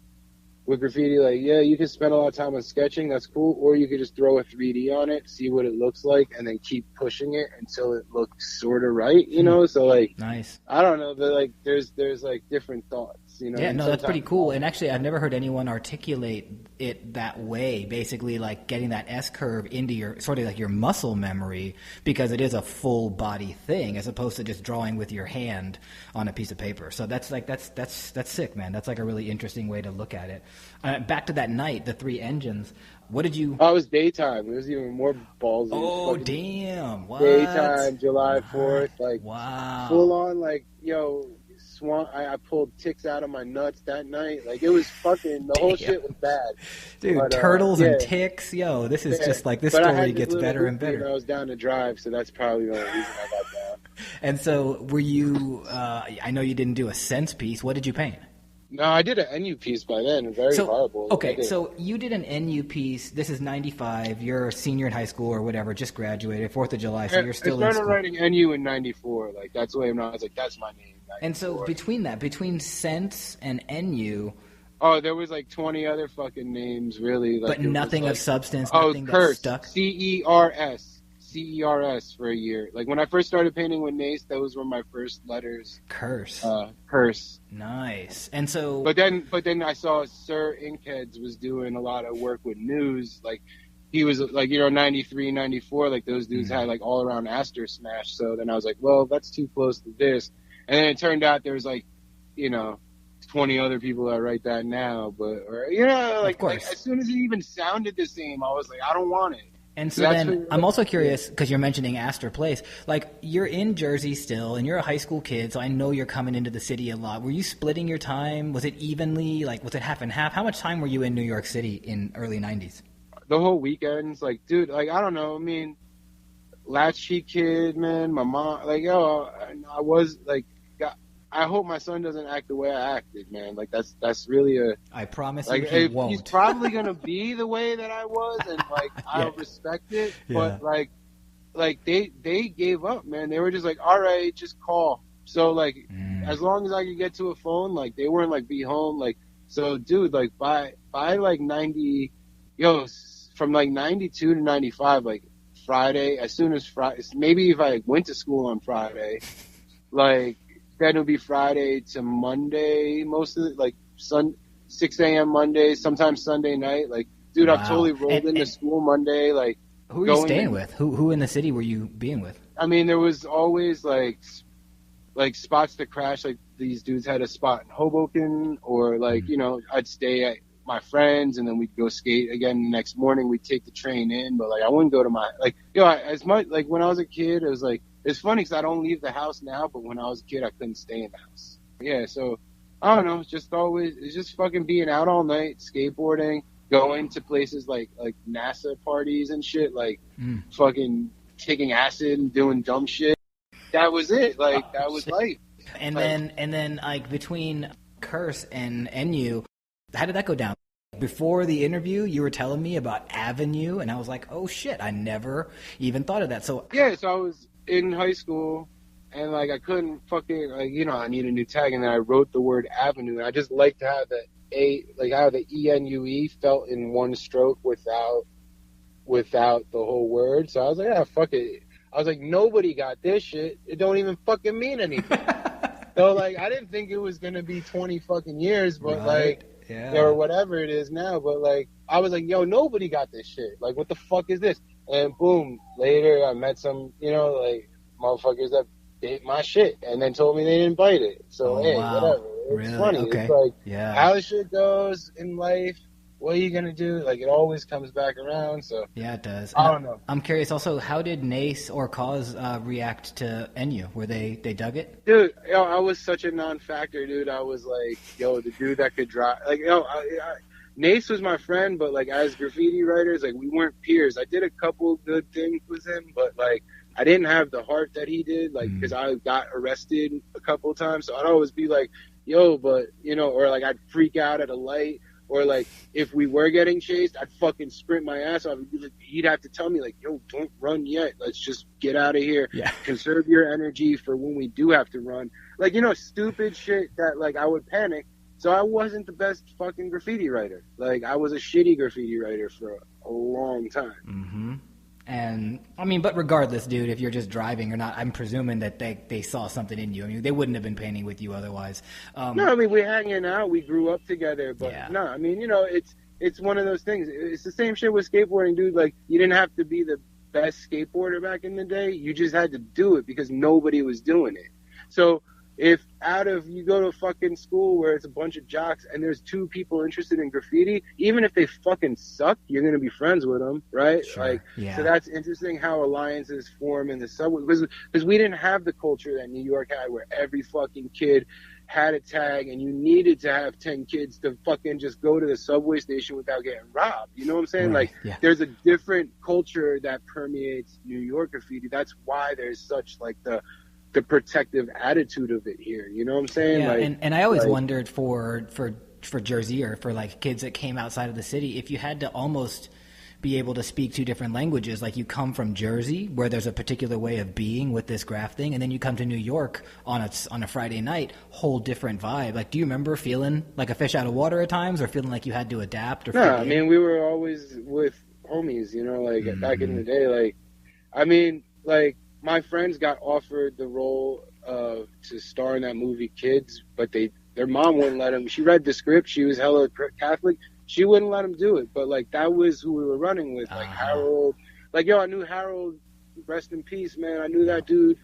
with graffiti, like, yeah, you can spend a lot of time on sketching, that's cool, or you could just throw a 3D on it, see what it looks like, and then keep pushing it until it looks sort of right, So, like, nice. I don't know, but, like, there's like, different thoughts, Yeah, no, that's pretty cool. And actually, I've never heard anyone articulate it that way, basically, like, getting that S-curve into your, sort of like your muscle memory, because it is a full body thing, as opposed to just drawing with your hand on a piece of paper. So that's sick, man. That's, like, a really interesting way to look at it. Back to that night, the 3 engines. What did you? Oh, it was daytime. It was even more ballsy. Oh, damn! What? Daytime, July 4th, like wow, full on, like I pulled ticks out of my nuts that night. Like it was fucking the whole shit was bad. Dude, but, turtles and ticks. Yo, this is just like this story gets better and better. I was down to drive, so that's probably the only reason I got down. And so, were you? I know you didn't do a sense piece. What did you paint? No, I did an NU piece by then, very horrible. Okay, so you did an NU piece. This is 95. You're a senior in high school or whatever, just graduated, 4th of July, so you're still in school. I started writing NU in 94. Like, that's the way I was like, that's my name. 94. And so between Sense and NU... Oh, there was like 20 other fucking names, really. Like, but nothing of substance, nothing that stuck? CERS. CERS for a year. Like when I first started painting with Nace, those were my first letters. Curse. Nice. And so, but then I saw Sir Inkheads was doing a lot of work with news. Like he was like, 93, 94, like those dudes had like all around Astor smash. So then I was like, well, that's too close to this. And then it turned out there was like, 20 other people that write that now. But, like as soon as it even sounded the same, I was like, I don't want it. And so then I'm also curious, because you're mentioning Astor Place, like you're in Jersey still and you're a high school kid, so I know you're coming into the city a lot. Were you splitting your time? Was it evenly? Like, was it half and half? How much time were you in New York City in early 90s? The whole weekends, like, dude, like, I don't know. I mean, latchkey kid, man, my mom, like, I was like, I hope my son doesn't act the way I acted, man. Like, that's really I promise like, you he won't. He's probably going to be the way that I was, and, like, I respect it. Yeah. But, like they gave up, man. They were just like, all right, just call. So, like, as long as I could get to a phone, like, they weren't, like, be home. Like, so, dude, like, by like, 90, from, like, 92 to 95, like, Friday, as soon as Friday, maybe if I went to school on Friday, like, then it would be Friday to Monday, most of it, like 6 a.m. Monday, sometimes Sunday night. Like, dude, Wow. I've totally rolled into school Monday. Like, who were you staying with? Who in the city were you being with? I mean, there was always like spots to crash. Like, these dudes had a spot in Hoboken, or like, I'd stay at my friends, and then we'd go skate again the next morning. We'd take the train in, but like, I wouldn't go to my, like, as much, like, when I was a kid, it was like, it's funny because I don't leave the house now, but when I was a kid, I couldn't stay in the house. Yeah, so I don't know. It's just fucking being out all night, skateboarding, going to places like NASA parties and shit, like fucking taking acid and doing dumb shit. That was it. Like, that was life. And then like between Curse and Enue, how did that go down? Before the interview, you were telling me about Avenue, and I was like, oh shit, I never even thought of that. So yeah, so I was in high school, and like, I couldn't fucking, like, I need a new tag, and then I wrote the word Avenue, and I just like to have how the ENUE felt in one stroke without the whole word. So I was like, yeah, fuck it. I was like, nobody got this shit. It don't even fucking mean anything. So, like, I didn't think it was gonna be 20 fucking years, but right. Or whatever it is now. But like, I was like, yo, nobody got this shit. Like, what the fuck is this? And boom, later I met some, like, motherfuckers that bit my shit and then told me they didn't bite it. So, whatever. It's funny. Okay. It's like, how the shit goes in life. What are you going to do? Like, it always comes back around. So yeah, it does. I don't know. I'm curious also, how did Nace or Cause react to Enue? Were they dug it? Dude, I was such a non-factor, dude. I was like, the dude that could drive. Like, Nace was my friend, but like, as graffiti writers, like, we weren't peers. I did a couple good things with him, but like, I didn't have the heart that he did, like, because I got arrested a couple times. So I'd always be like, but, or like, I'd freak out at a light. Or, like, if we were getting chased, I'd fucking sprint my ass off. He'd have to tell me, like, yo, don't run yet. Let's just get out of here. Yeah. Conserve your energy for when we do have to run. Like, stupid shit that, like, I would panic. So I wasn't the best fucking graffiti writer. Like, I was a shitty graffiti writer for a long time. Mm-hmm. And, I mean, but regardless, dude, if you're just driving or not, I'm presuming that they saw something in you. I mean, they wouldn't have been painting with you otherwise. No, I mean, we're hanging out. We grew up together. But, no, I mean, it's one of those things. It's the same shit with skateboarding, dude. Like, you didn't have to be the best skateboarder back in the day. You just had to do it because nobody was doing it. So if you go to a fucking school where it's a bunch of jocks and there's 2 people interested in graffiti, even if they fucking suck, you're going to be friends with them, right? Sure. Like, yeah. So that's interesting how alliances form in the subway, because we didn't have the culture that New York had where every fucking kid had a tag and you needed to have 10 kids to fucking just go to the subway station without getting robbed. You know what I'm saying? Right. Like, there's a different culture that permeates New York graffiti. That's why there's such, like, the protective attitude of it here. You know what I'm saying? Yeah, like, and I always wondered for Jersey or for like kids that came outside of the city, if you had to almost be able to speak 2 different languages, like you come from Jersey where there's a particular way of being with this graph thing, and then you come to New York on a Friday night, whole different vibe. Like, do you remember feeling like a fish out of water at times, or feeling like you had to adapt? Or no, I mean, we were always with homies, like back in the day. Like, I mean, like, my friends got offered the role to star in that movie Kids, but their mom wouldn't let them. She read the script. She was hella Catholic. she wouldn't let him do it. But like that was who we were running with, like Harold. Like I knew Harold. Rest in peace, man. I knew that dude,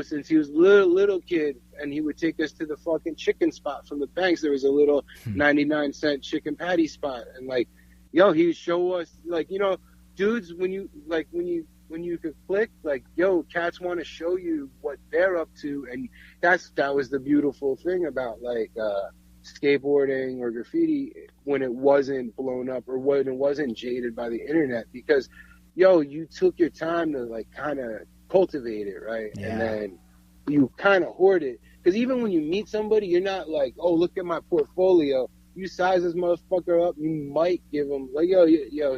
since he was little kid, and he would take us to the fucking chicken spot from the banks. There was a little 99-cent chicken patty spot, and like, he would show us, like, dudes, when you could click, like, cats want to show you what they're up to, and that was the beautiful thing about like skateboarding or graffiti when it wasn't blown up or when it wasn't jaded by the internet, because you took your time to like kind of cultivate it, right? Yeah. And then you kind of hoard it, because even when you meet somebody, you're not like, oh, look at my portfolio. You size this motherfucker up, you might give them like, yo,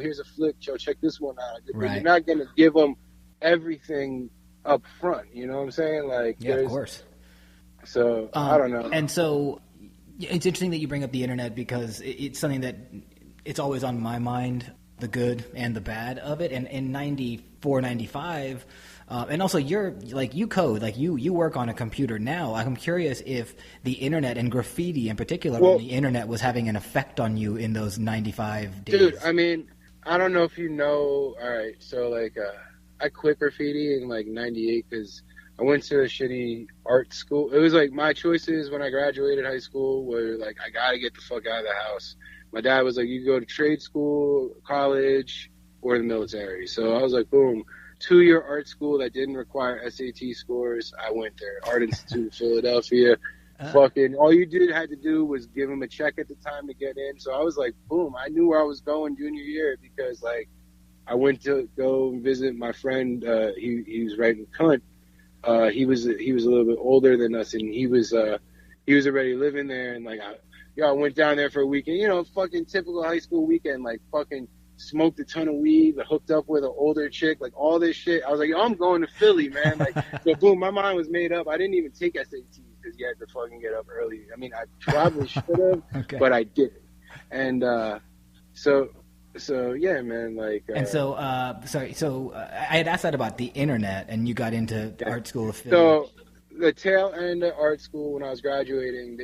here's a flick, check this one out. Right. But you're not gonna give them everything up front. You know what I'm saying? Like, yeah, of course. So I don't know. And so it's interesting that you bring up the internet, because it's something that it's always on my mind, the good and the bad of it. And in 94, 95, and also you're like, you code, like you work on a computer now. I'm curious if the internet and graffiti in particular on the internet was having an effect on you in those 95 days. Dude, I mean, I don't know if you know. All right. So like, I quit graffiti in like 98 because I went to a shitty art school. It was like my choices when I graduated high school were like, I got to get the fuck out of the house. My dad was like, you go to trade school, college, or the military. So I was like, boom, 2-year art school that didn't require SAT scores. I went there. Art Institute of Philadelphia. Fucking all you had to do was give him a check at the time to get in. So I was like, boom, I knew where I was going junior year, because like I went to go and visit my friend. He was writing Cunt. He was a little bit older than us, and he was already living there, and like I went down there for a weekend, fucking typical high school weekend, like fucking smoked a ton of weed, hooked up with an older chick, like all this shit. I was like, I'm going to Philly, man. Like, so boom, my mind was made up. I didn't even take SATs because you had to fucking get up early. I mean, I probably should have, okay, but I didn't. And so yeah, man. Like, and so I had asked that about the internet, and you got into art school of Philly. So the tail end of art school, when I was graduating,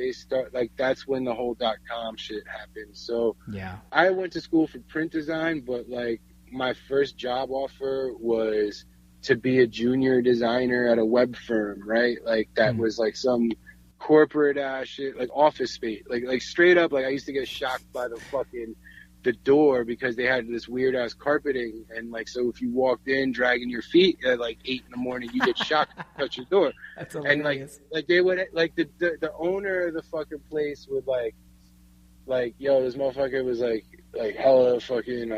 that's when the whole .com shit happened. So yeah, I went to school for print design, but like my first job offer was to be a junior designer at a web firm, right? Like that was like some corporate ass shit, like Office Space, like straight up. Like I used to get shocked by the door, because they had this weird ass carpeting, and like, so if you walked in dragging your feet at like 8 a.m, you get shocked to touch your door. That's hilarious. And like they would, like the owner of the fucking place would like, yo, this motherfucker was like hella fucking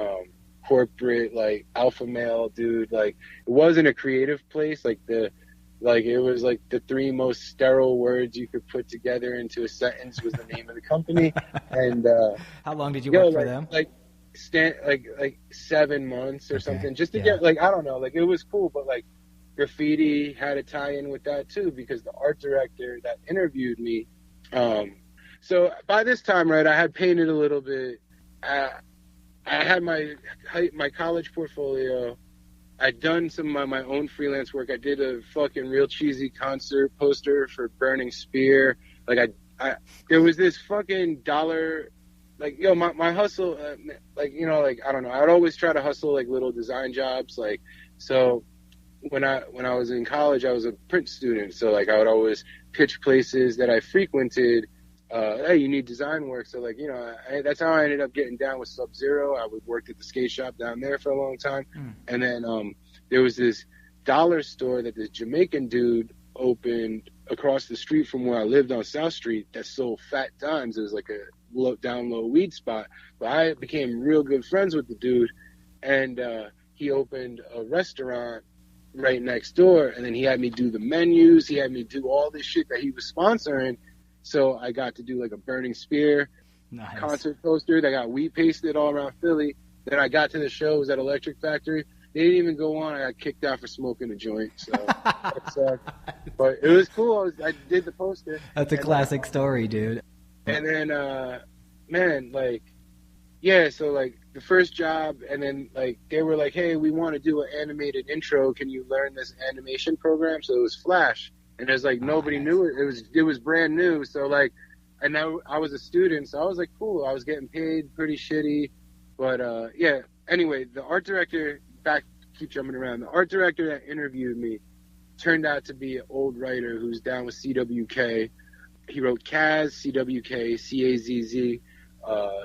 corporate, like alpha male dude. Like it wasn't a creative place. It was like the 3 most sterile words you could put together into a sentence was the name of the company. And how long did you work for them? Like 7 months or something, just to get, like, I don't know, like it was cool. But like graffiti had a tie-in with that too, because the art director that interviewed me, so by this time, right, I had painted a little bit. I had my college portfolio. I'd done some of my own freelance work. I did a fucking real cheesy concert poster for Burning Spear. Like there was this fucking dollar, like, my hustle, like, I don't know. I'd always try to hustle like little design jobs. Like, so when I was in college, I was a print student. So like I would always pitch places that I frequented. Hey, you need design work. So like, that's how I ended up getting down with Sub-Zero. I worked at the skate shop down there for a long time. And then there was this dollar store that this Jamaican dude opened across the street from where I lived on South Street that sold fat dimes. It was like a down low weed spot. But I became real good friends with the dude, and he opened a restaurant right next door, and then he had me do the menus. He had me do all this shit that he was sponsoring. So I got to do like a Burning Spear concert poster that got weed pasted all around Philly. Then I got to the show. It was at Electric Factory. They didn't even go on. I got kicked out for smoking a joint. So that sucked. But it was cool. I did the poster. That's a classic story, dude. And then, man, like, yeah, so like the first job, and then like they were like, hey, we want to do an animated intro. Can you learn this animation program? So it was Flash. And there's like nobody knew it. It was brand new. So like And now I was a student, so I was like, cool. I was getting paid pretty shitty, but yeah. Anyway, the art director, keep jumping around. The art director that interviewed me turned out to be an old writer who's down with CWK. He wrote Kaz, CWK, CAZZ.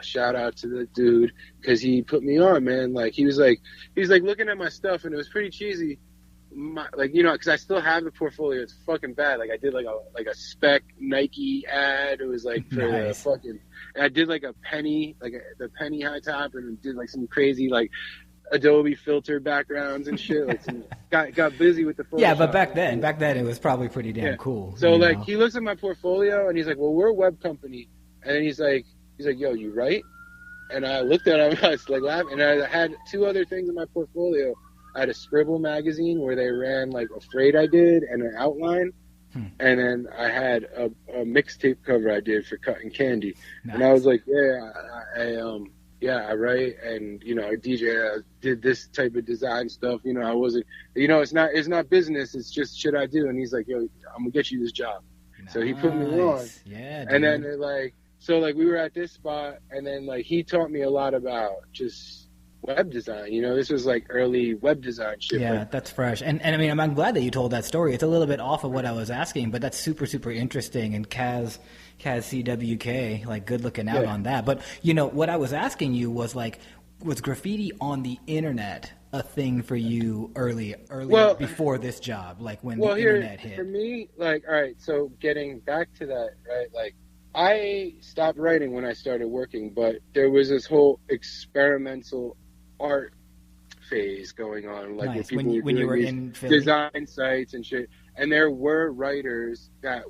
Shout out to the dude, because he put me on, man. Like he was like looking at my stuff, and it was pretty cheesy. Because I still have the portfolio. It's fucking bad. Like I did like a spec Nike ad. It was like for the fucking. And I did like a penny, the penny high top, and did like some crazy like Adobe filter backgrounds and shit. Like got busy with the Photoshop. Yeah, but back then it was probably pretty damn cool. So like he looks at my portfolio and he's like, "Well, we're a web company," and then he's like, "Yo, you write?" And I looked at him, I was like laughing, and I had two other things in my portfolio. I had a Scribble magazine where they ran like Afraid I did and an outline. And then I had a mixtape cover I did for Cutting Candy. Nice. And I was like, I write, and I DJ, I did this type of design stuff. I wasn't, it's not business, it's just shit I do. And he's like, yo, I'm gonna get you this job. Nice. So he put me on. Yeah, dude. And then we were at this spot, and then he taught me a lot about just web design. This was like early web design shit. Yeah, that's fresh. And I mean, I'm glad that you told that story. It's a little bit off of what I was asking, but that's super, super interesting. And Kaz CWK, like, good looking out on that. But, what I was asking you was, like, was graffiti on the internet a thing for you early before this job, like when the internet hit? For me, like, all right, so getting back to that, right, like, I stopped writing when I started working, but there was this whole experimental art phase going on, like nice. where people when you were in Philly? Design sites and shit, and there were writers that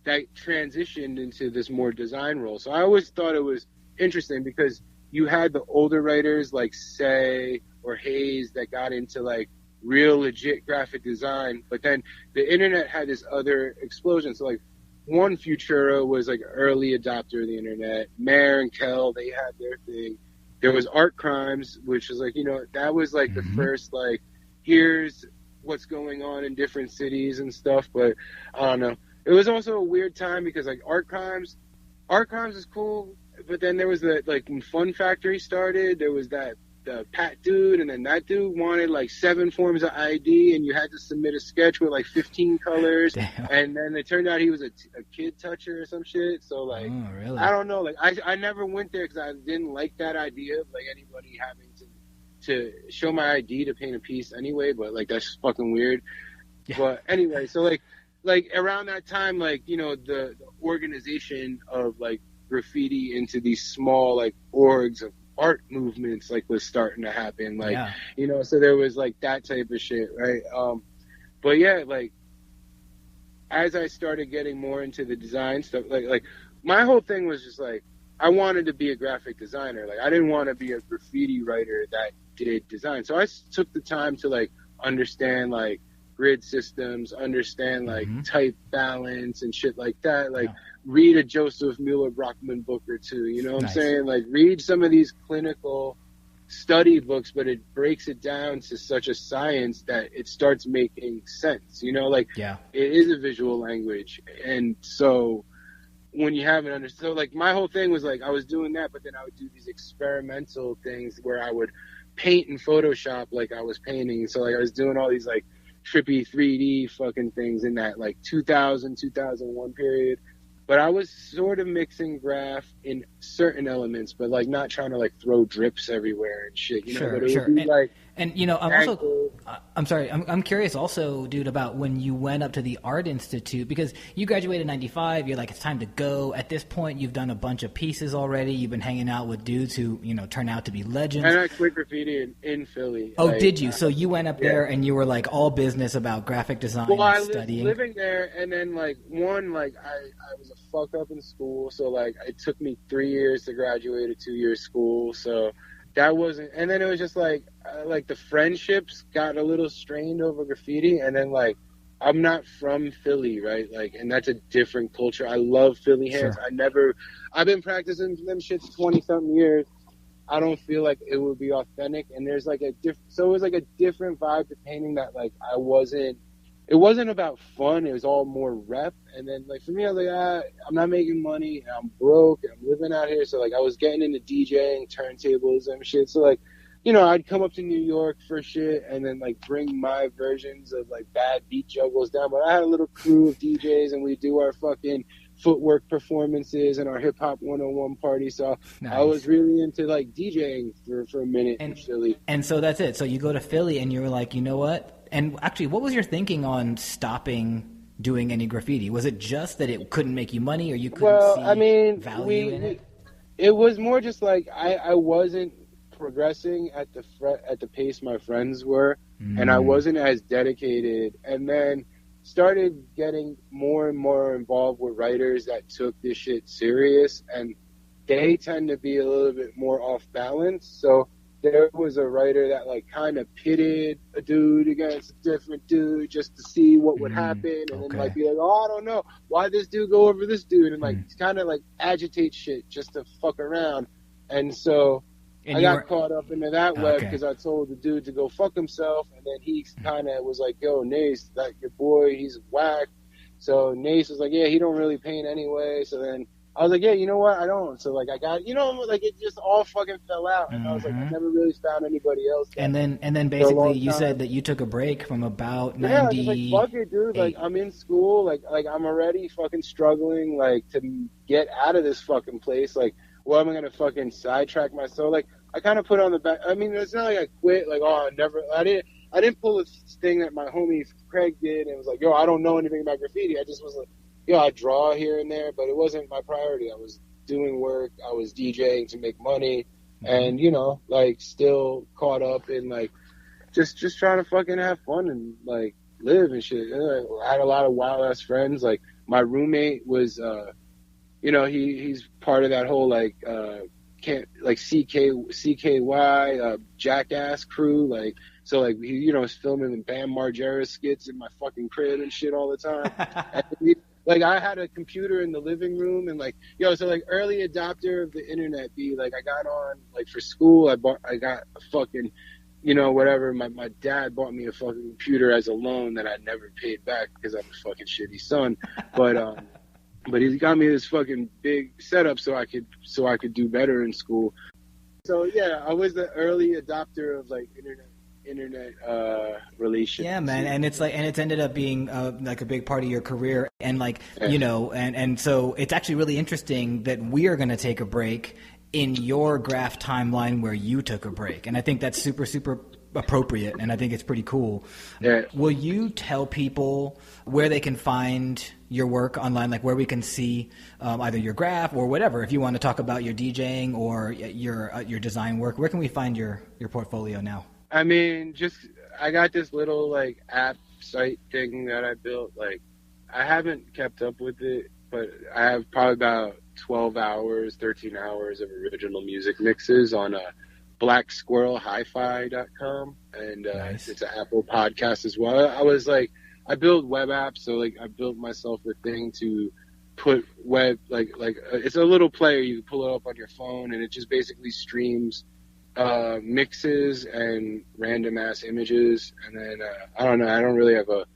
transitioned into this more design role. So I always thought it was interesting because you had the older writers like Say or Hayes that got into like real legit graphic design, but then the internet had this other explosion. So like one Futura was like an early adopter of the internet. Mayer and Kell, they had their thing. There was Art Crimes, which was like, that was like the first, like, here's what's going on in different cities and stuff. But I don't know. It was also a weird time because like Art Crimes is cool. But then there was when Fun Factory started, there was the Pat dude, and then that dude wanted like 7 forms of ID, and you had to submit a sketch with like 15 colors. Damn. And then it turned out he was a kid toucher or some shit. So like, oh, really? I don't know. Like I never went there because I didn't like that idea of like anybody having to show my ID to paint a piece anyway. But like that's fucking weird. Yeah. But anyway, so like around that time, like the organization of like graffiti into these small like orgs of art movements like was starting to happen, like so there was like that type of shit, right? But yeah, like as I started getting more into the design stuff, like my whole thing was just like I wanted to be a graphic designer. Like I didn't want to be a graffiti writer that did design. So I took the time to like understand like grid systems, understand like type balance and shit like that, like read a Joseph Mueller-Brockman book or two, what I'm saying? Like read some of these clinical study books, but it breaks it down to such a science that it starts making sense, it is a visual language. And so when you haven't understood, so like my whole thing was like I was doing that, but then I would do these experimental things where I would paint in Photoshop like I was painting. So like I was doing all these like trippy 3D fucking things in that like 2001 period. But I was sort of mixing graph in certain elements, but like not trying to like throw drips everywhere and shit, Sure, But it sure. would be like, and I'm sorry, I'm curious also, dude, about when you went up to the Art Institute, because you graduated in 95, you're like, it's time to go. At this point, you've done a bunch of pieces already. You've been hanging out with dudes who, turn out to be legends. And I quit graffiti in Philly. Oh, did you? So you went up there and you were like all business about graphic design and studying? Well, I was living there, and then like I was a fuck up in school, so like it took me 3 years to graduate a 2-year school, so that wasn't, and then it was just like the friendships got a little strained over graffiti, and then like I'm not from Philly, right? Like, and that's a different culture. I love Philly hands. Sure. I've been practicing them shits 20 something years. I don't feel like it would be authentic, and there's like so it was like a different vibe to painting that like I wasn't it wasn't about fun. It was all more rep. And then like for me, I was like, I'm not making money. I'm broke. I'm living out here. So like I was getting into DJing, turntables and shit. So like, you know, I'd come up to New York for shit and then like bring my versions of like bad beat juggles down. But I had a little crew of DJs and we do our fucking footwork performances and our hip hop 101 party. So Nice. I was really into like DJing for a minute in Philly. And so that's it. So you go to Philly and you were like, you know what? And actually, what was your thinking on stopping doing any graffiti? Was it just that it couldn't make you money or you couldn't see value in it? It was more just like I wasn't progressing at the pace my friends were, and I wasn't as dedicated. And then started getting more and more involved with writers that took this shit serious, and they tend to be a little bit more off balance. So there was a writer that like kind of pitted a dude against a different dude just to see what would happen, and then like be like, oh, I don't know, why this dude go over this dude, and like kind of like agitate shit just to fuck around. And so I got caught up into that web because I told the dude to go fuck himself, and then he kind of was like, yo, Nace, that your boy, he's whack. So Nace was like, yeah, he don't really paint anyway. So then I was like, yeah, you know what, I don't. So like I got, you know, like it just all fucking fell out, and I was like, I never really found anybody else. And then basically you said that you took a break from about 90. Yeah, I was like, fuck it, dude. Like I'm in school, like I'm already fucking struggling, like to get out of this fucking place. Like, well, am I gonna fucking sidetrack myself? Like I kind of put on the back. I mean, it's not like I quit. Like, oh, I didn't pull this thing that my homie Craig did and was like, yo, I don't know anything about graffiti. I just was like, yo, I draw here and there, but it wasn't my priority. I was doing work. I was DJing to make money, and you know, like still caught up in like just trying to fucking have fun and like live and shit. And I had a lot of wild ass friends. Like my roommate was, you know, he's part of that whole like CKY Jackass crew, like so like he, you know, was filming Bam Margera skits in my fucking crib and shit all the time. And like I had a computer in the living room and like so like early adopter of the internet. Like I got on like for school. I got a fucking, you know, whatever. My dad bought me a fucking computer as a loan that I never paid back because I'm a fucking shitty son. But he got me this fucking big setup so I could do better in school. So yeah, I was the early adopter of like internet relations. Yeah, man, and it's ended up being like a big part of your career, and like you know, and so it's actually really interesting that we are going to take a break in your graph timeline where you took a break, and I think that's super appropriate, and I think it's pretty cool. Yeah. Will you tell people where they can find your work online, like where we can see either your graph or whatever? If you want to talk about your DJing or your design work, where can we find your portfolio now? I mean, I got this little like app site thing that I built. Like I haven't kept up with it, but I have probably about 13 hours of original music mixes on blacksquirrelhifi.com, and nice. It's an Apple podcast as well. I build web apps, so like I built myself a thing to put web like it's a little player. You can pull it up on your phone, and it just basically streams mixes and random ass images. And then I don't know. I don't really have a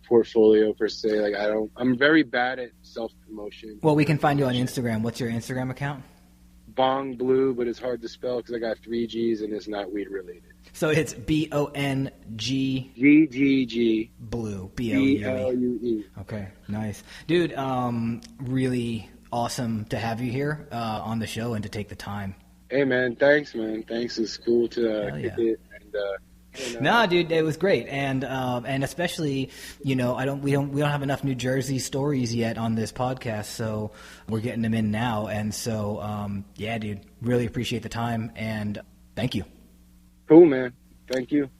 portfolio per se. Like I'm very bad at self promotion. Well, we can find you on Instagram. What's your Instagram account? Bong Blue, but it's hard to spell because I got 3 G's and it's not weed related. So it's BONG GGG Blue BLUE. Okay, nice, dude. Really awesome to have you here on the show and to take the time. Hey man, thanks man. Thanks, it's cool to kick it. And nah, dude, it was great, and especially, you know, we don't have enough New Jersey stories yet on this podcast, so we're getting them in now, and so yeah, dude, really appreciate the time, and thank you. Cool, man. Thank you.